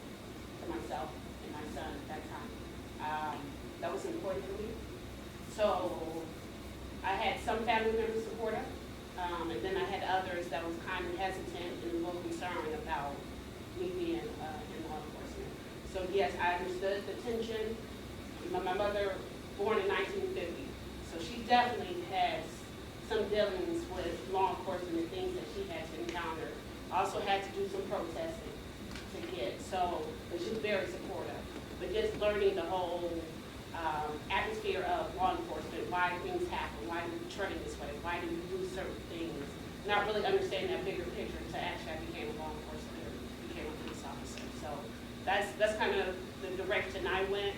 I: for myself and my son at that time. That was important for me. So I had some family members supportive, and then I had others that was kind of hesitant and a little concerned about me being in law enforcement. So yes, I understood the tension. My mother born in 1950, so she definitely has some dealings with law enforcement and things that she had to encounter. Also had to do some protesting to get, so, but she was very supportive. But just learning the whole atmosphere of law enforcement, why things happen, why do we train this way, why do we do certain things, not really understanding that bigger picture to actually I became a law enforcement, became a police officer. So that's kind of the direction I went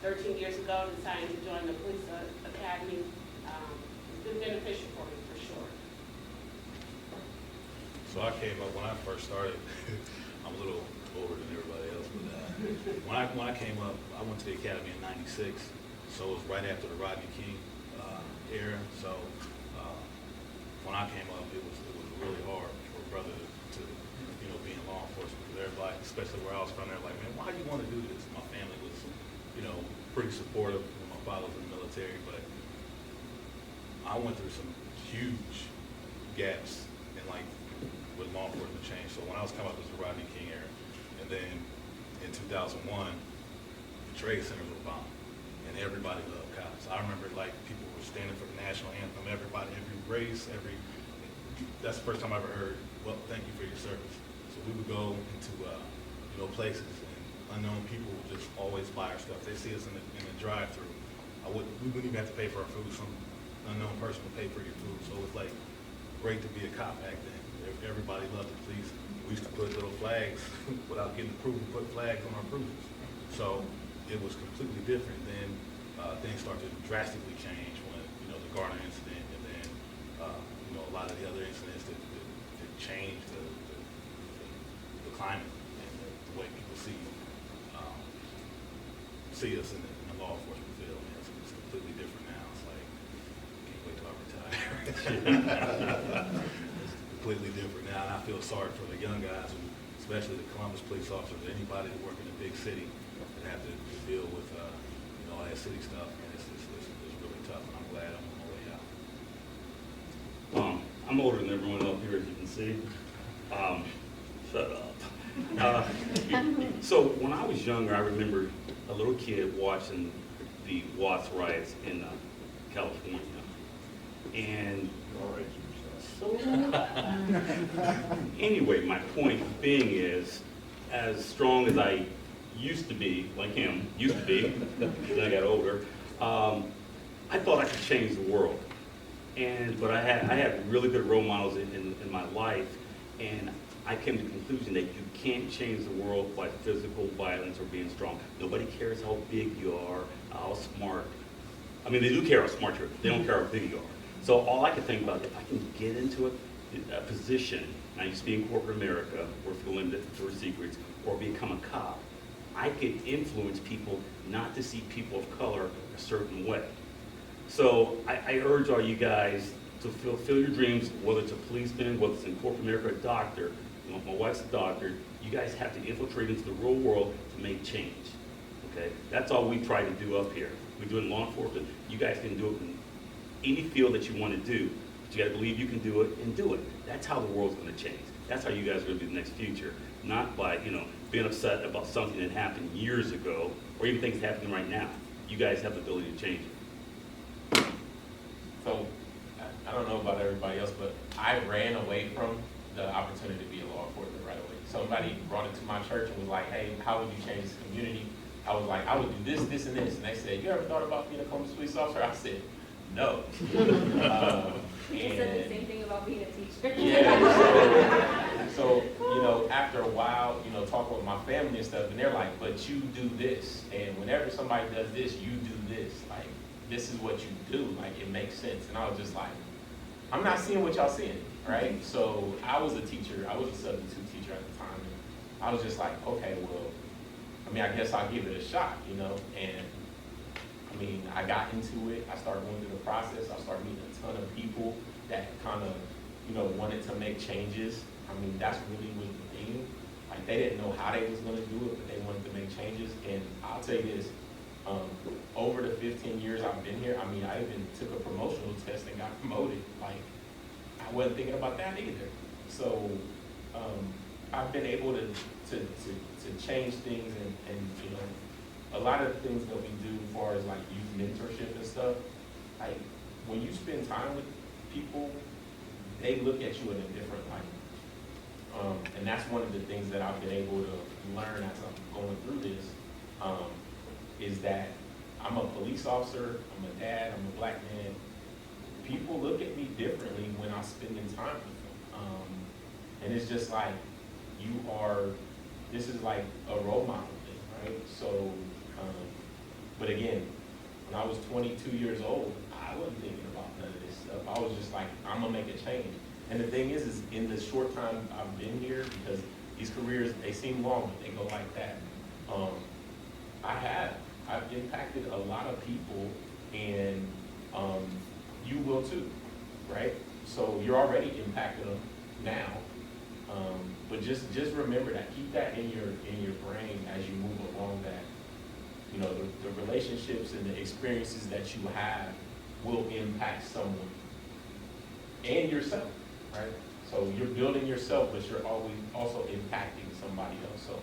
I: 13 years ago, deciding to join the police academy. It's been beneficial for me, for sure.
G: So I came up, when I first started, I'm a little older than everybody else, but when I came up, I went to the academy in '96, so it was right after the Rodney King era. So when I came up, it was really hard for a brother to be in law enforcement, because everybody, especially where I was from, they're like, man, why do you want to do this? My family was, pretty supportive. My father was in the military, but I went through some huge gaps in with law enforcement change. So when I was coming up, it was the Rodney King era, and then in 2001, the trade centers were bombed, and everybody loved cops. I remember people were standing for the national anthem. Everybody, every race, that's the first time I ever heard, well, thank you for your service. So we would go into places, and unknown people would just always buy our stuff. They see us in the drive-through. We wouldn't even have to pay for our food. Some unknown person would pay for your food. So it was great to be a cop back then. Everybody loved the police. We used to put little flags without getting approved. We put flags on our cruisers. So it was completely different. Then things started to drastically change when the Garner incident, and then a lot of the other incidents that changed the climate and the way people see us in the law enforcement field. It's completely different now. It's can't wait till I retire. It's completely different now, and I feel sorry for the young guys, especially the Columbus police officers, anybody that work in a big city that have to deal with all that city stuff. And it's really tough, and I'm glad I'm on my way out.
F: I'm older than everyone up here, as you can see. Shut up. So when I was younger, I remember a little kid watching the Watts riots in California. And so, anyway, my point being is, as strong as I used to be, like him, then I got older, I thought I could change the world. But I had really good role models in my life, and I came to the conclusion that you can't change the world by physical violence or being strong. Nobody cares how big you are, how smart. I mean, they do care how smart you are. They don't care how big you are. So all I could think about, if I can get into a position, and I used to be in corporate America, work for the limited for secrets, or become a cop, I could influence people not to see people of color a certain way. So I urge all you guys to fulfill your dreams, whether it's a policeman, whether it's in corporate America, a doctor. My wife's a doctor. You guys have to infiltrate into the real world to make change. Okay, that's all we try to do up here. We do it in law enforcement. You guys can do it in any field that you want to do, but you got to believe you can do it and do it. That's how the world's going to change. That's how you guys are going to be the next future, not by being upset about something that happened years ago or even things happening right now. You guys have the ability to change it.
N: So, I don't know about everybody else, but I ran away from the opportunity to be a law enforcement right away. Somebody brought it to my church and was like, hey, how would you change this community? I was like, I would do this, this, and this. And they said, you ever thought about being a Columbus police officer? I said, no.
M: You said the same thing about being a teacher.
N: Yeah. So, after a while, talking with my family and stuff, and they're like, but you do this. And whenever somebody does this, you do this. Like, this is what you do. Like, it makes sense. And I was just like, I'm not seeing what y'all seeing, right? So I was a teacher. I was a substitute teacher at the time. And I was just like, okay, well, I guess I'll give it a shot, And I got into it. I started going through the process. I started meeting a ton of people that kind of, wanted to make changes. That's really was the thing. Like, they didn't know how they was going to do it, but they wanted to make changes. And I'll tell you this, over the 15 years I've been here, I even took a promotional test and got promoted. Like, I wasn't thinking about that either. So I've been able to change things, and a lot of the things that we do as far as like youth mentorship and stuff, like when you spend time with people, they look at you in a different light. And that's one of the things that I've been able to learn as I'm going through this, is that I'm a police officer, I'm a dad, I'm a black man. People look at me differently when I'm spending time with them. And it's just like, this is like a role model thing, right? So, but again, when I was 22 years old, I wasn't thinking about none of this stuff. I was just like, I'm gonna make a change. And the thing is in the short time I've been here, because these careers, they seem long, but they go like that. I've impacted a lot of people, and you will too, right? So you're already impacting them now, but just remember that. Keep that in your brain as you move along. That the relationships and the experiences that you have will impact someone and yourself, right? So you're building yourself, but you're always also impacting somebody else. So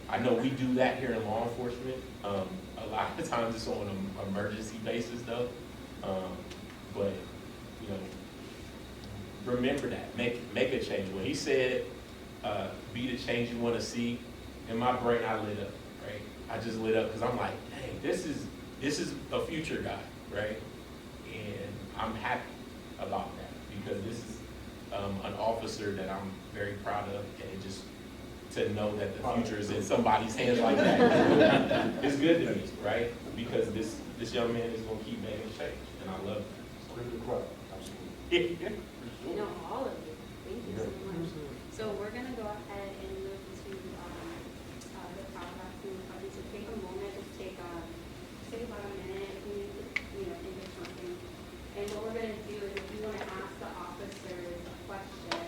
N: I know we do that here in law enforcement. A lot of times it's on an emergency basis though. But remember that, make a change. When he said, be the change you want to see, in my brain I lit up, right? I just lit up because I'm like, dang, this is a future guy, right? And I'm happy about that because this is an officer that I'm very proud of, and just to know that the future is in somebody's hands like that is good to me, right? Because this young man is going to keep making a change, and I love that.
M: You know, all of you. Thank you so much. So we're going to go ahead and move to the paragraph. So take a moment, just take about a minute if you need to, think of something. And what we're going to do is if you want to ask the officers a question,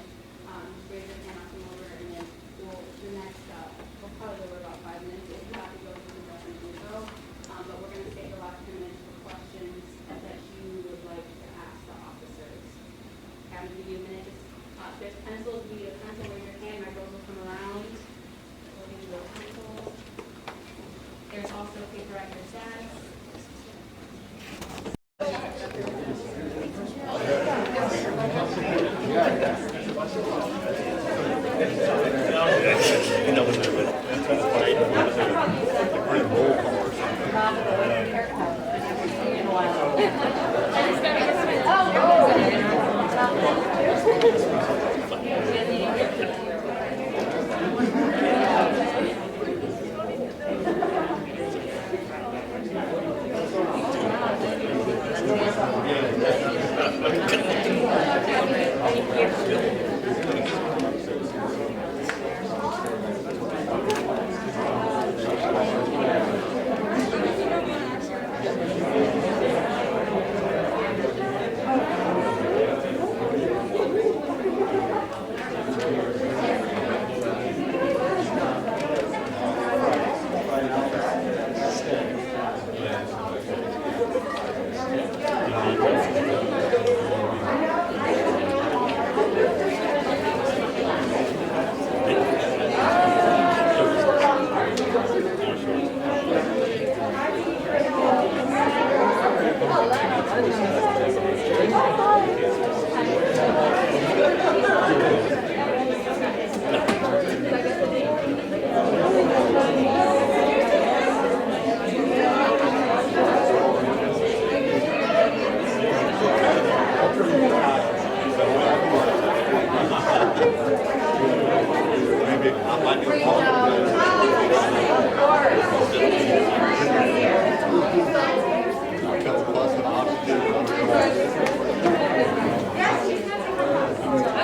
M: raise your hand, I'll come over, and then the next, we'll probably go over about 5 minutes. If you have to go through the rest of the go. But we're going to save the last 10 minutes for questions that you would like to ask the officers. I'll give you a minute. If there's pencils, you need a pencil, raise your hand, my girls will come around. We'll give you a pencil. There's also paper at your desk.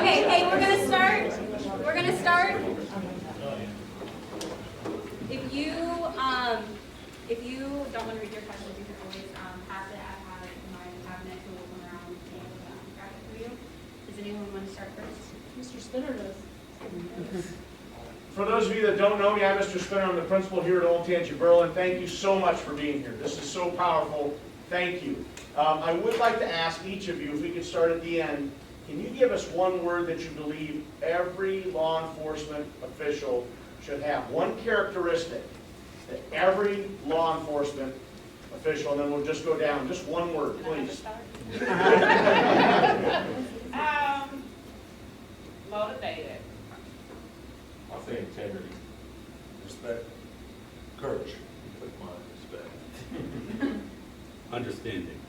O: Okay, hey, we're gonna start. If you don't want to read your questions, you can always pass it. I have it in my cabinet, who will come around and grab it for you. Does anyone want to start first?
D: Mr. Spinner does.
P: For those of you that don't know me, I'm Mr. Spinner. I'm the principal here at Old Tangi Berlin. Thank you so much for being here. This is so powerful. Thank you. I would like to ask each of you, if we could start at the end, can you give us one word that you believe every law enforcement official should have? One characteristic that every law enforcement official, and then we'll just go down. Just one word,
I: Can I have a
P: please.
I: start? Motivated.
K: I'll say integrity.
H: Respect. Courage.
L: Put mine, respect.
F: Understanding.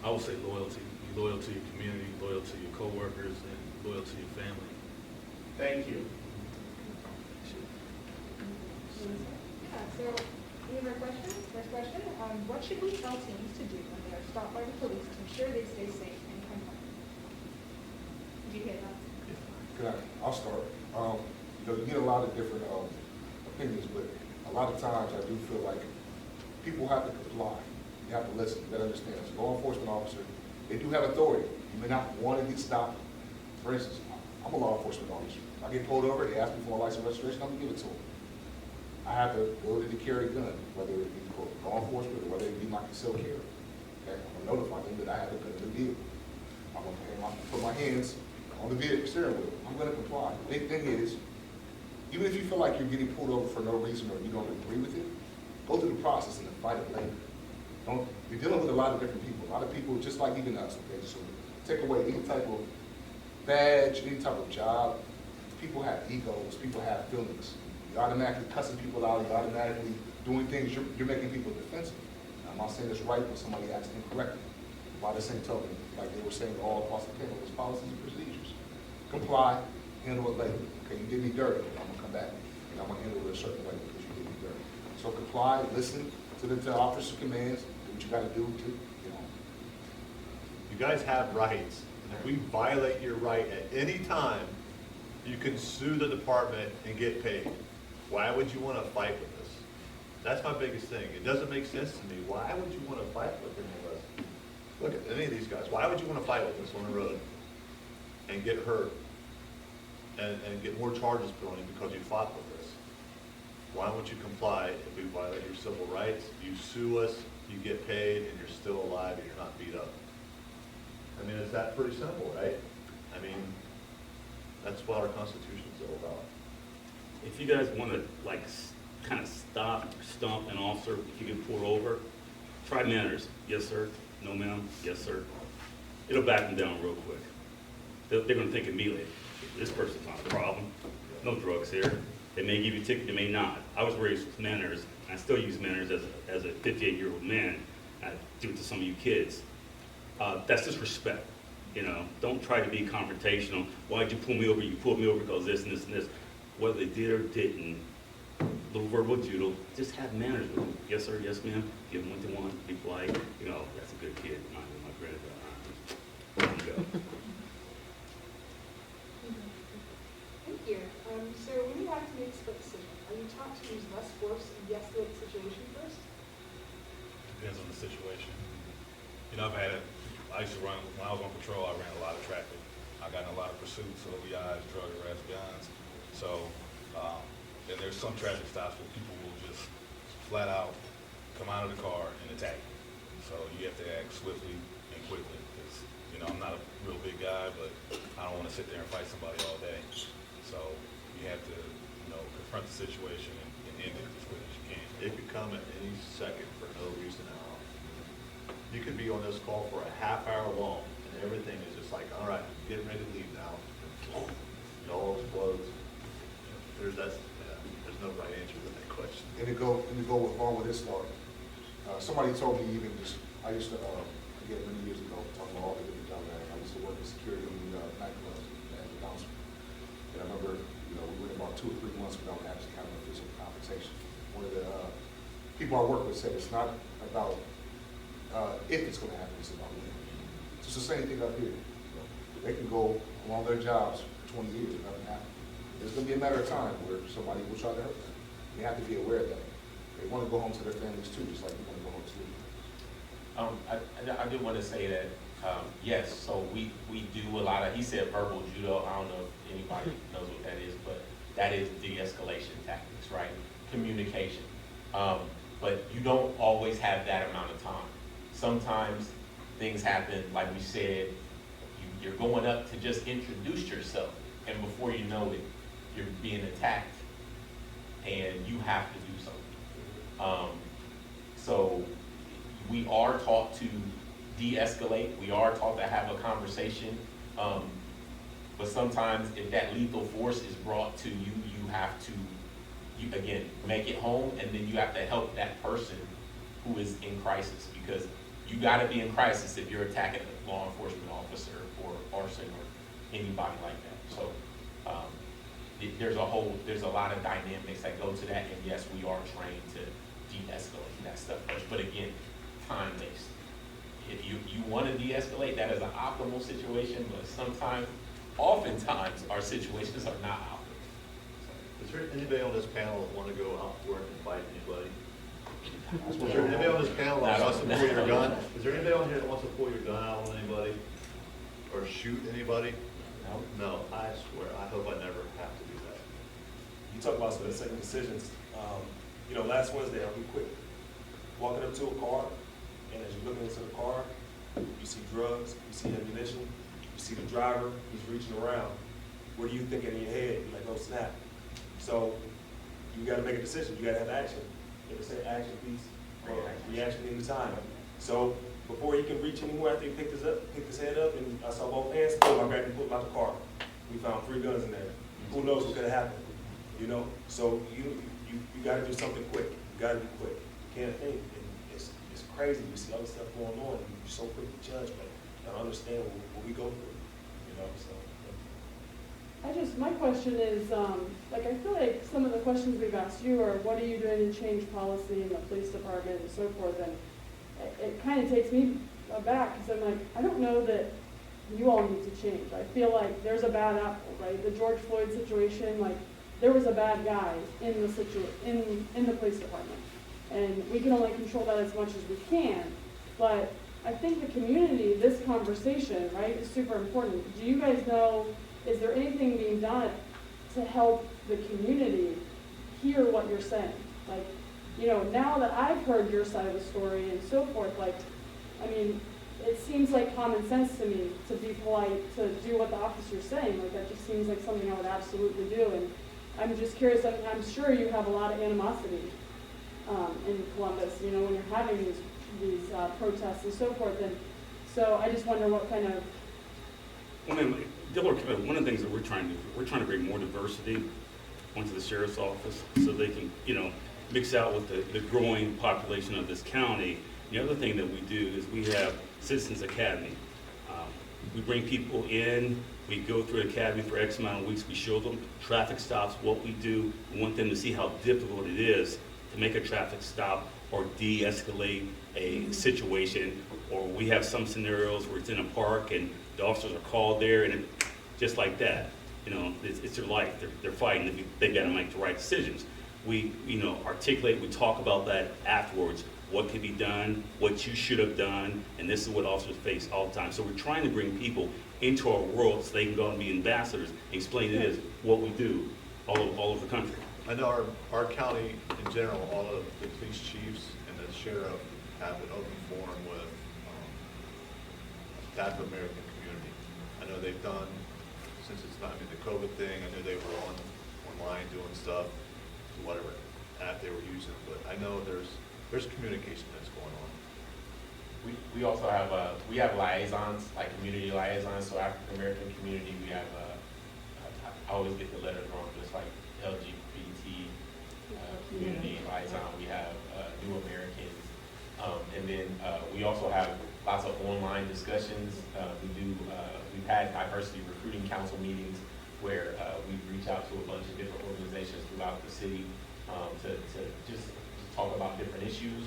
G: I would say loyalty. Be loyal to your community, loyal to your coworkers, and loyal to your family.
P: Thank you.
Q: Yeah, so we have our question. First question, what should we tell teens to do when they are stopped by the police to ensure they stay safe and come home? Did you hear that?
J: I'll start. You get a lot of different opinions, but a lot of times I do feel like people have to comply. You have to listen. You got to understand. As a law enforcement officer, they do have authority. You may not want to get stopped. For instance, I'm a law enforcement officer. If I get pulled over, they ask me for my license registration, I'm going to give it to them. I have the ability to carry a gun, whether it be for law enforcement or whether it be my concealed carry. Okay? I'm going to notify them that I have a gun in the vehicle. I'm going to put my hands on the vehicle steering wheel. I'm going to comply. The big thing is, even if you feel like you're getting pulled over for no reason or you don't agree with it, go through the process and then fight it later. You're dealing with a lot of different people. A lot of people, just like even us, okay? So take away any type of badge, any type of job. People have egos. People have feelings. You're automatically cussing people out. You're automatically doing things. You're making people defensive. I'm not saying it's right when somebody acts incorrectly. By the same token, like they were saying all across the table, there's policies and procedures. Comply, handle it later. Okay, you did me dirty, I'm gonna come back and I'm gonna handle it a certain way because you did me dirty. So comply, listen to the officer's commands, do what you gotta do to,
L: You guys have rights. And if we violate your right at any time, you can sue the department and get paid. Why would you want to fight with us? That's my biggest thing. It doesn't make sense to me. Why would you want to fight with any of us? Look at any of these guys. Why would you want to fight with us on the road and get hurt and get more charges put on you because you fought with us? Why won't you comply if we violate your civil rights? You sue us, you get paid, and you're still alive and you're not beat up. I mean, it's that pretty simple, right? I mean, that's what our Constitution is all about.
F: If you guys want to like kind of stomp an officer, if you get pulled over, try manners. Yes, sir. No, ma'am. Yes, sir. It'll back them down real quick. They're going to think immediately, this person's not a problem. No drugs here. They may give you a ticket, they may not. I was raised with manners, and I still use manners as a 58-year-old man. I do it to some of you kids. That's just respect. You know, don't try to be confrontational. Why'd you pull me over? You pulled me over because this and this and this. Whether they did or didn't, little verbal judo, just have manners with them. Yes, sir, yes, ma'am. Give them what they want, be polite. You know, that's a good kid. My granddad. There you go.
Q: Thank you. So when you have to make a split decision, are you taught to use less force and de-escalate the situation first?
G: Depends on the situation. You know, I used to run, when I was on patrol, I ran a lot of traffic. I got in a lot of pursuits, OBIs, drug arrests, guns. So, and there's some traffic stops where people will just flat out come out of the car and attack you. So you have to act swiftly and quickly because, you know, I'm not a real big guy, but I don't want to sit there and fight somebody all day. So you have to, you know, confront the situation and end it as quick as you can.
L: It could come at any second for no reason at all. You could be on this call for a half hour long, and everything is just like, all right, I'm getting ready to leave now. It all explodes. There's no right answer to that question.
J: And to go along with this, Lord, somebody told me even just, I used to, again, many years ago, talking about all the different jobs I used to work in security in nightclubs as a bouncer. And I remember, you know, we went about 2 or 3 months without actually having a physical confrontation. One of the people I work with said it's not about if it's going to happen, it's about when. It's the same thing up here. You know, they can go along their jobs for 20 years and nothing happens. There's going to be a matter of time where somebody will try to hurt them. They have to be aware of that. They want to go home to their families too, just like we want to go home to.
N: I do want to say that, yes, so we do a lot of, he said verbal judo. I don't know if anybody knows what that is, but that is de-escalation tactics, right? Communication. But you don't always have that amount of time. Sometimes things happen, like we said, you're going up to just introduce yourself, and before you know it, you're being attacked, and you have to do something. So we are taught to de-escalate, we are taught to have a conversation, but sometimes if that lethal force is brought to you, you have to, again, make it home, and then you have to help that person who is in crisis, because you gotta be in crisis if you're attacking a law enforcement officer or arson or anybody like that. So, there's a lot of dynamics that go to that, and yes, we are trained to de-escalate that stuff first, but again, time-based. If you want to de-escalate, that is an optimal situation, but sometimes, oftentimes, our situations are not optimal.
L: Is there anybody on this panel that want to go out to work and fight anybody? Is there anybody on this panel that wants to pull your gun? Is there anybody on here that wants to pull your gun out on anybody? Or shoot anybody?
N: No.
L: No, I swear, I hope I never have to do that.
H: You talk about split-second decisions. Last Wednesday, I'll be quick. Walking up to a car, and as you're looking into the car, you see drugs, you see ammunition, you see the driver, he's reaching around. What are you thinking in your head? You're like, oh snap. So you gotta make a decision, you gotta have action. You ever say action, please? Reaction anytime. So before he can reach anywhere, after he picked his head up, and I saw both hands, boom, I grabbed him, pulled him out the car. We found 3 guns in there. Who knows what could have happened? So you gotta do something quick. You gotta be quick. You can't think. And it's crazy. You see other stuff going on, and you're so quick to judge, but you don't understand what we go through.
R: My question is, I feel like some of the questions we've asked you are, what are you doing to change policy in the police department and so forth, and it kind of takes me aback, because I'm like, I don't know that you all need to change. I feel like there's a bad apple, right? The George Floyd situation, there was a bad guy in the police department, and we can only control that as much as we can, but I think the community, this conversation, right, is super important. Do you guys know, is there anything being done to help the community hear what you're saying? Now that I've heard your side of the story and so forth, it seems like common sense to me to be polite, to do what the officer's saying. That just seems like something I would absolutely do. And I'm just curious, I'm sure you have a lot of animosity in Columbus, when you're having these protests and so forth. And so I just wonder what kind of...
F: One of the things that we're trying to bring more diversity onto the sheriff's office so they can, mix out with the growing population of this county. The other thing that we do is we have Citizens Academy. We bring people in, we go through the academy for X amount of weeks, we show them traffic stops, what we do. We want them to see how difficult it is to make a traffic stop or de-escalate a situation. Or we have some scenarios where it's in a park and the officers are called there, and just like that, it's their life. They're fighting. They've got to make the right decisions. We, articulate. We talk about that afterwards. What can be done? What you should have done? And this is what officers face all the time. So we're trying to bring people into our world so they can go and be ambassadors and explain it is what we do all over the country.
L: I know our county in general, all of the police chiefs and the sheriff have an open forum with the African American community. I know they've done, since it's not the COVID thing, I know they were online doing stuff, whatever app they were using, but I know there's communication that's going on.
N: We also have we have liaisons, like community liaisons. So African American community, we have I always get the letters wrong, just like LGBT community liaison. We have New Americans, and then we also have lots of online discussions. We've had diversity recruiting council meetings where we reach out to a bunch of different organizations throughout the city to just talk about different issues.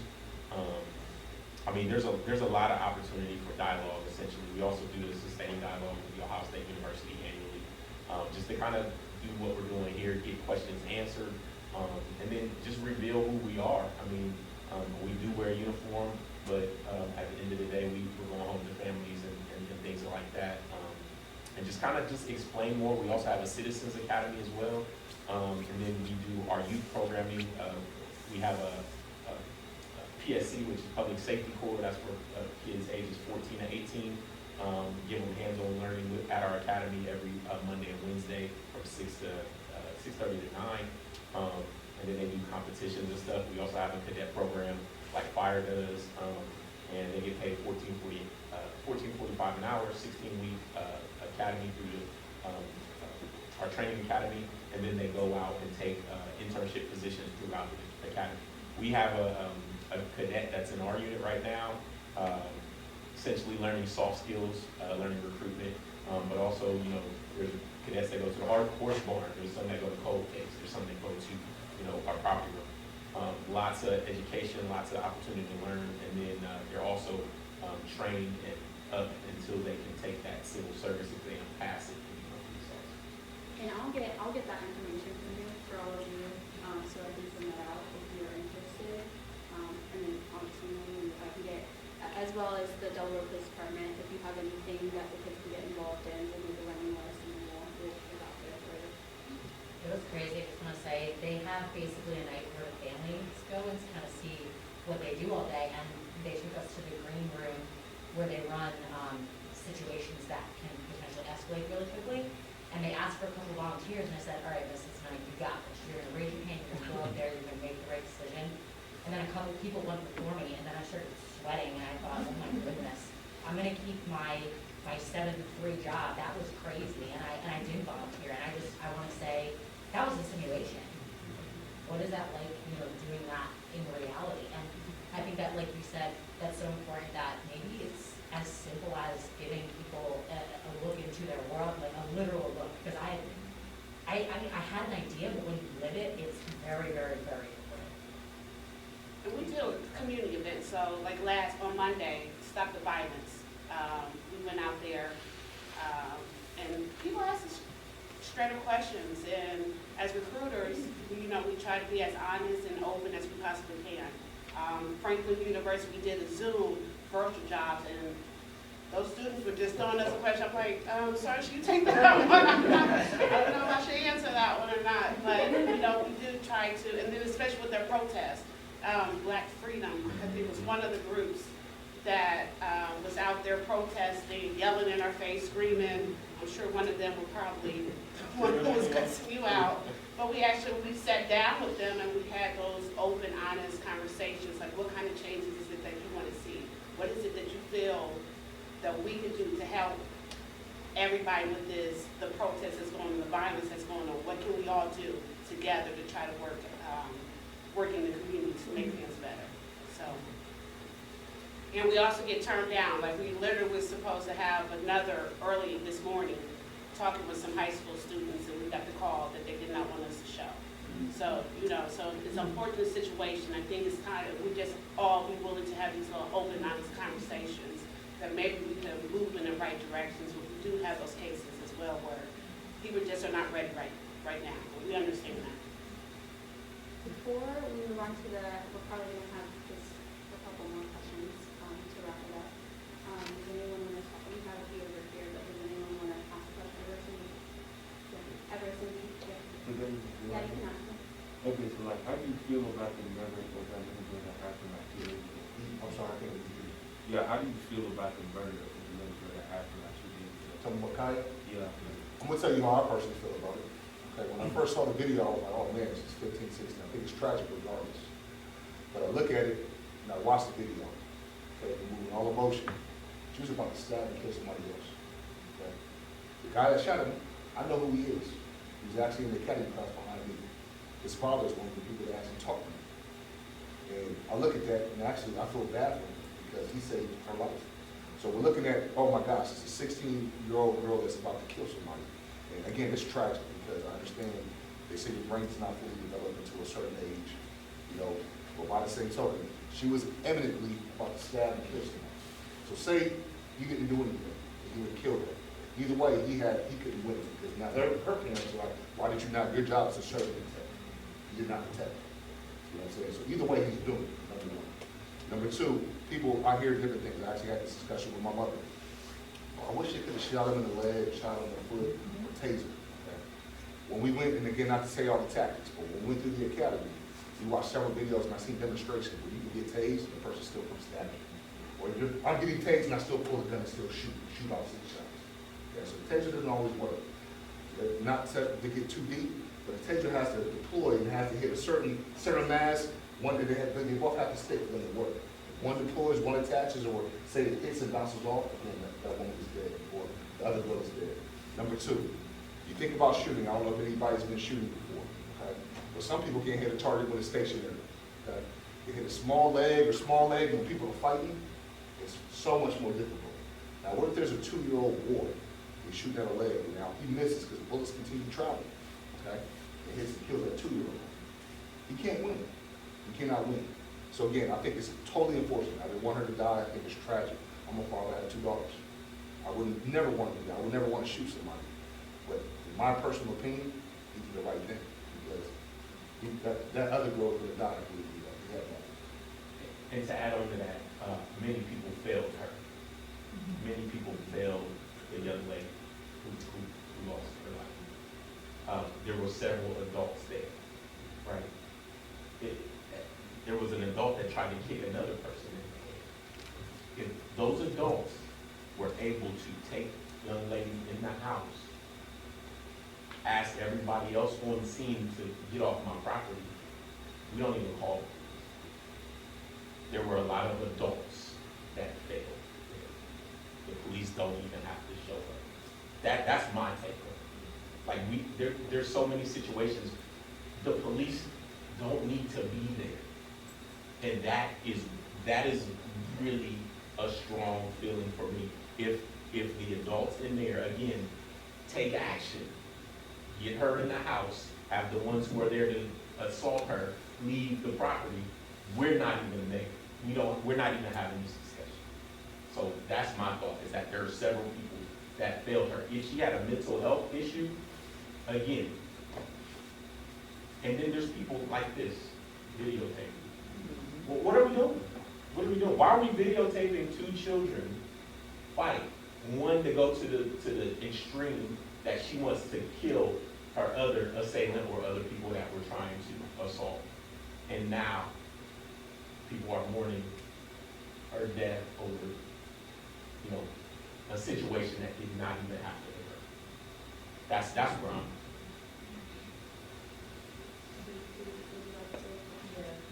N: There's a lot of opportunity for dialogue, essentially. We also do the sustained dialogue with the Ohio State University annually, just to kind of do what we're doing here, get questions answered, and then just reveal who we are. We do wear a uniform, but at the end of the day, we're going home to families and things like that. And just kind of explain more. We also have a Citizens Academy as well. And then we do our youth programming. We have a PSC, which is Public Safety Corps. That's for kids ages 14 to 18. Give them hands-on learning at our academy every Monday and Wednesday from 6:30 to 9. And then they do competitions and stuff. We also have a cadet program like Fire does. and they get paid $14.45 an hour, 16-week academy through our training academy, and then they go out and take internship positions throughout the academy. We have a cadet that's in our unit right now, essentially learning soft skills, learning recruitment, but also, you know, there's cadets that go to the horse barn, there's some that go to cold case, there's some that go to, you know, our property room. Lots of education, lots of opportunity to learn, and then they're also trained and up until they can take that civil service exam, pass it, and become police officers.
O: And I'll get that information from you for all of you, so I can send that out if you're interested. And then obviously I can get, as well as the Delaware Police Department, if you have anything that the kids can get involved in, then we can run you list and then we'll get out there for you.
S: It was crazy. I just want to say they have basically a night where the families go and kind of see what they do all day, and they took us to the green room where they run situations that can potentially escalate really quickly. And they asked for a couple volunteers, and I said, all right, Mrs. Knight, you got this. You're going to raise your hand, you're going to go up there, you're going to make the right decision. And then a couple people went before me, and then I started sweating, and I thought, oh my goodness, I'm going to keep my 7 to 3 job. That was crazy, and I did volunteer, and I want to say, that was a simulation. What is that like, you know, doing that in reality? And I think that, like you said, that's so important that maybe it's as simple as giving people a look into their world, like a literal look. Because I mean, I had an idea, but when you live it, it's very, very, very important.
I: And we do community events, so like on Monday, Stop the Violence. We went out there, and people asked us straight up questions, and as recruiters, you know, we try to be as honest and open as we possibly can. Franklin University, we did a Zoom virtual jobs, and those students were just throwing us a question. I'm like, sorry, should you take that one? I don't know if I should answer that one or not, but, you know, we do try to, and then especially with their protest, Black Freedom, I think was one of the groups that was out there protesting, yelling in our face, screaming. I'm sure one of them will probably, one who was cussing you out. But we sat down with them and we had those open, honest conversations, like what kind of changes is it that you want to see? What is it that you feel that we could do to help everybody with this, the protest that's going on, the violence that's going on? What can we all do together to try to work in the community to make things better? So, and we also get turned down. Like we literally was supposed to have another early this morning talking with some high school students, and we got the call that they did not want us to show. So, you know, so it's an unfortunate situation. I think it's time that we just all be willing to have these little open, honest conversations that maybe we can move in the right directions. We do have those cases as well where people just are not ready right now. We understand that.
O: Before we move on to we're probably going to have just a couple more questions to wrap it up. Does anyone want to talk? We have a few over here, but does anyone want to ask a question? Everson? Yeah, you can ask them.
T: Okay, so like, how do you feel about the murder of that individual that happened like 2 days ago?
J: I'm sorry, I can't hear you.
T: Yeah, how do you feel about the murder of the individual that happened like 2 days ago?
J: Tell me what Kaya?
T: Yeah.
J: I'm gonna tell you how I personally feel about it. Okay, when I first saw the video, I was like, oh man, this is 15, 16. I think it's tragic regardless. But I look at it and I watch the video. Okay, removing all emotion. She was about to stab and kill somebody else. Okay? The guy that shot him, I know who he is. He was actually in the academy class behind me. His father is one of the people that actually taught me. And I look at that and actually I feel bad for him because he saved her life. So we're looking at, oh my gosh, it's a 16-year-old girl that's about to kill somebody. And again, it's tragic because I understand they say your brain is not fully developed until a certain age, you know, but by the same token, she was eminently about to stab and kill somebody. So say you didn't do anything, and you would have killed her. Either way, he couldn't win it because now her parents are like, why did you not, your job is to serve and protect. You did not protect. You know what I'm saying? So either way, he's doing it, number one. Number two, people, I hear different things. I actually had this discussion with my mother. I wish they could have shot him in the leg, shot him in the foot, or taser. Okay? When we went, and again, not to say all the tactics, but when we went through the academy, we watched several videos and I seen demonstrations where you can get tased and the person still comes stabbing. Or I'm getting tased and I still pull the gun and still shoot off 6 shots. Okay, so the taser doesn't always work. Not to get too deep, but the taser has to deploy and has to hit a certain center mass. One that they both have to stick for them to work. The One deploys, one attaches, or say it hits and bounces off, again, that woman is dead, or the other girl is dead. Number two, you think about shooting. I don't know if anybody's been shooting before, okay? But some people can't hit a target when it's stationary, okay? You hit a small leg when people are fighting, it's so much more difficult. Now, what if there's a 2-year-old boy? He's shooting at a leg. Now, he misses because bullets continue to travel, okay? It hits and kills that 2-year-old. He can't win. He cannot win. So again, I think it's totally unfortunate. I didn't want her to die. I think it's tragic. I'm a father. I have 2 daughters. I would never want to do that. I would never want to shoot somebody. But in my personal opinion, he did the right thing because that other girl would have died if he did that. He had that.
N: And to add on to that, many people failed her. Many people failed the young lady who lost her life. There were several adults there, right? There was an adult that tried to kick another person in the head. If those adults were able to take the young lady in the house, ask everybody else on scene to get off my property, we don't even call them. There were a lot of adults that failed. The police don't even have to show up. That's my take on it. Like there's so many situations, the police don't need to be there. And that is really a strong feeling for me. If the adults in there, again, take action, get her in the house, have the ones who are there to assault her leave the property, we're not even there. We're not even having this discussion. So that's my thought, is that there are several people that failed her. If she had a mental health issue, again, and then there's people like this, videotaping. Well, what are we doing? What are we doing? Why are we videotaping 2 children fight? One to go to the extreme that she wants to kill her other assailant or other people that were trying to assault. And now people are mourning her death over, a situation that did not even have to occur. That's where I'm.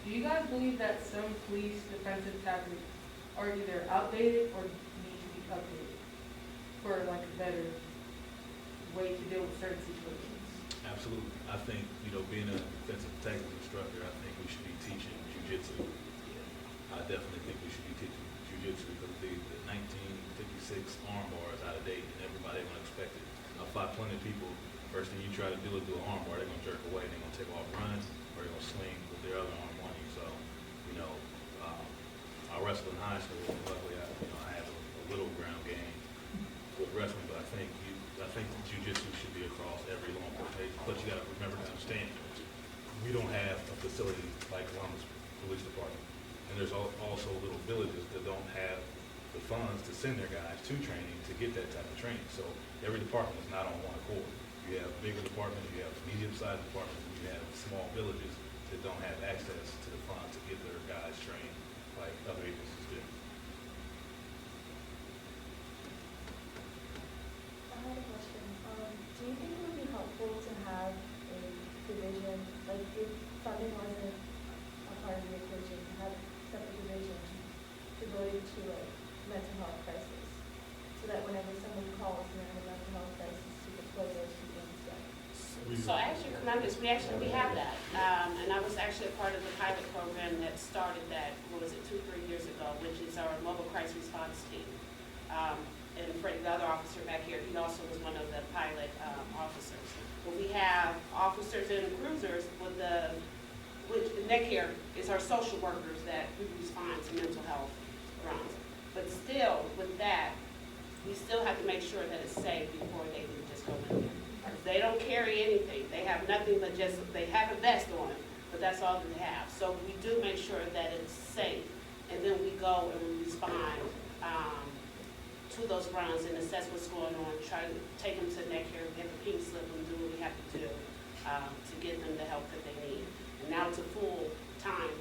S: Do you guys believe that some police defensive tactics are either outdated or need to be updated for like a better way to deal with certain situations?
G: Absolutely. I think, being a defensive tactics instructor, I think we should be teaching jujitsu. I definitely think we should be teaching jujitsu because the 1956 arm bar is out of date and everybody gonna expect it. I've fought plenty of people. First thing you try to do is do an arm bar, they're gonna jerk away, they're gonna take off running, or they're gonna swing with their other arm on you. So, I wrestled in high school, and luckily I had a little ground game with wrestling, but I think that jiu-jitsu should be across every law enforcement agency. But you gotta remember to understand, we don't have a facility like Columbus Police Department. And there's also little villages that don't have the funds to send their guys to training to get that type of training. So every department is not on one accord. You have bigger departments, you have medium-sized departments, and you have small villages that don't have access to the funds to get their guys trained like other agencies do.
U: I had a question. Do you think it would be helpful to have a division, like if funding wasn't a part of the equation, to have separate divisions devoted to like mental health crisis, so that whenever someone calls and they're in a mental health crisis, to deploy those people instead?
I: So actually, Columbus, we have that. And I was actually a part of the pilot program that started that, 2-3 years ago, which is our mobile crisis response team. And Freddie, the other officer back here, he also was one of the pilot officers. But we have officers and cruisers which neck here is our social workers that we respond to mental health runs. But still, with that, we still have to make sure that it's safe before they can just go in there. They don't carry anything. They have nothing but they have a vest on, but that's all that they have. So we do make sure that it's safe, and then we go and we respond to those runs and assess what's going on, try to take them to neck here, get the pink slip, and do what we have to do to get them the help that they need. And now it's a full-time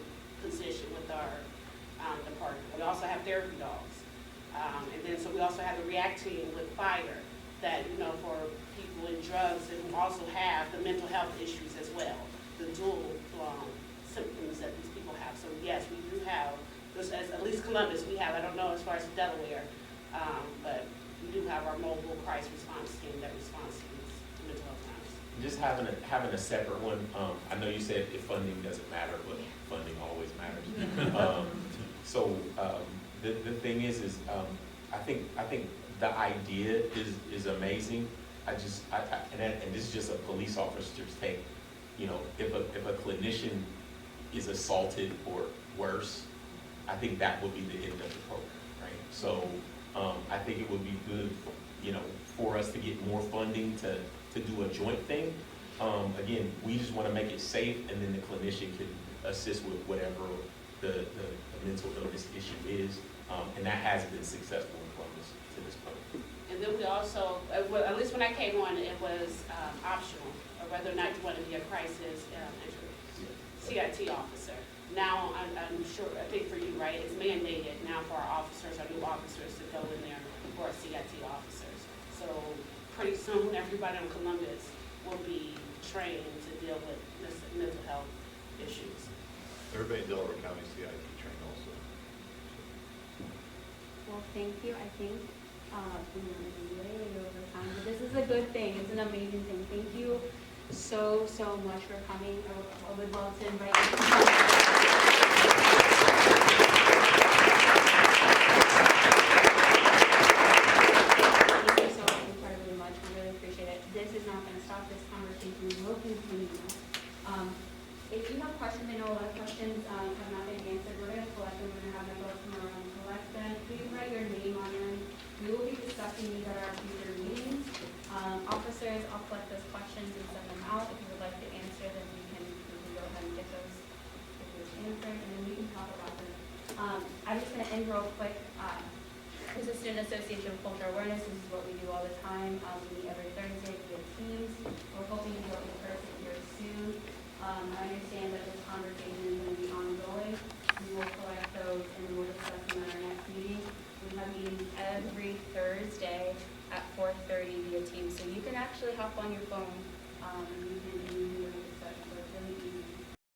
I: position with our department. We also have therapy dogs. And then so we also have the react team with fire that, for people in drugs and who also have the mental health issues as well, the dual symptoms that these people have. So yes, we do have Because at least Columbus, we have, I don't know as far as Delaware, but we do have our mobile crisis response team that responds to these mental health crimes.
N: Just having a separate one, I know you said if funding doesn't matter, but funding always matters. The thing is I think the idea is amazing. And this is just a police officer's take. You know, if a clinician is assaulted or worse, I think that would be the end of the program, right? So I think it would be good, you know, for us to get more funding to do a joint thing. Again, we just want to make it safe, and then the clinician can assist with whatever the mental illness issue is, and that has been successful in Columbus to this point.
I: And then we also, at least when I came on, it was optional, or whether or not you want to be a crisis CIT officer. Now, I'm sure, I think for you, right, it's mandated now for our officers, our new officers, to go in there who are CIT officers. So pretty soon, everybody in Columbus will be trained to deal with this mental health issues.
L: Everybody in Delaware County CIT trained also.
M: Well, thank you. I think we're way over time, but this is a good thing. It's an amazing thing. Thank you so much for coming. I would love to invite you to come. Thank you so incredibly much. We really appreciate it. This is not going to stop. This conversation will continue. If you have questions, I know a lot of questions have not been answered. We're going to collect them. We're going to have my folks come around and collect them. Please write your name on them. We will be discussing these at our future meetings. Officers, I'll collect those questions and send them out. If you would like to answer them, we can go ahead and get those answered, and then we can talk about them. I'm just going to end real quick. This is Student Association of Cultural Awareness. This is what we do all the time. We meet every Thursday via Teams. We're hoping to go in person here soon. I understand that this conversation is going to be ongoing. We will collect those and we'll discuss them at our next meeting. We have meetings every Thursday at 4:30 via Teams. So you can actually hop on your phone and you can do your discussion. So it's really easy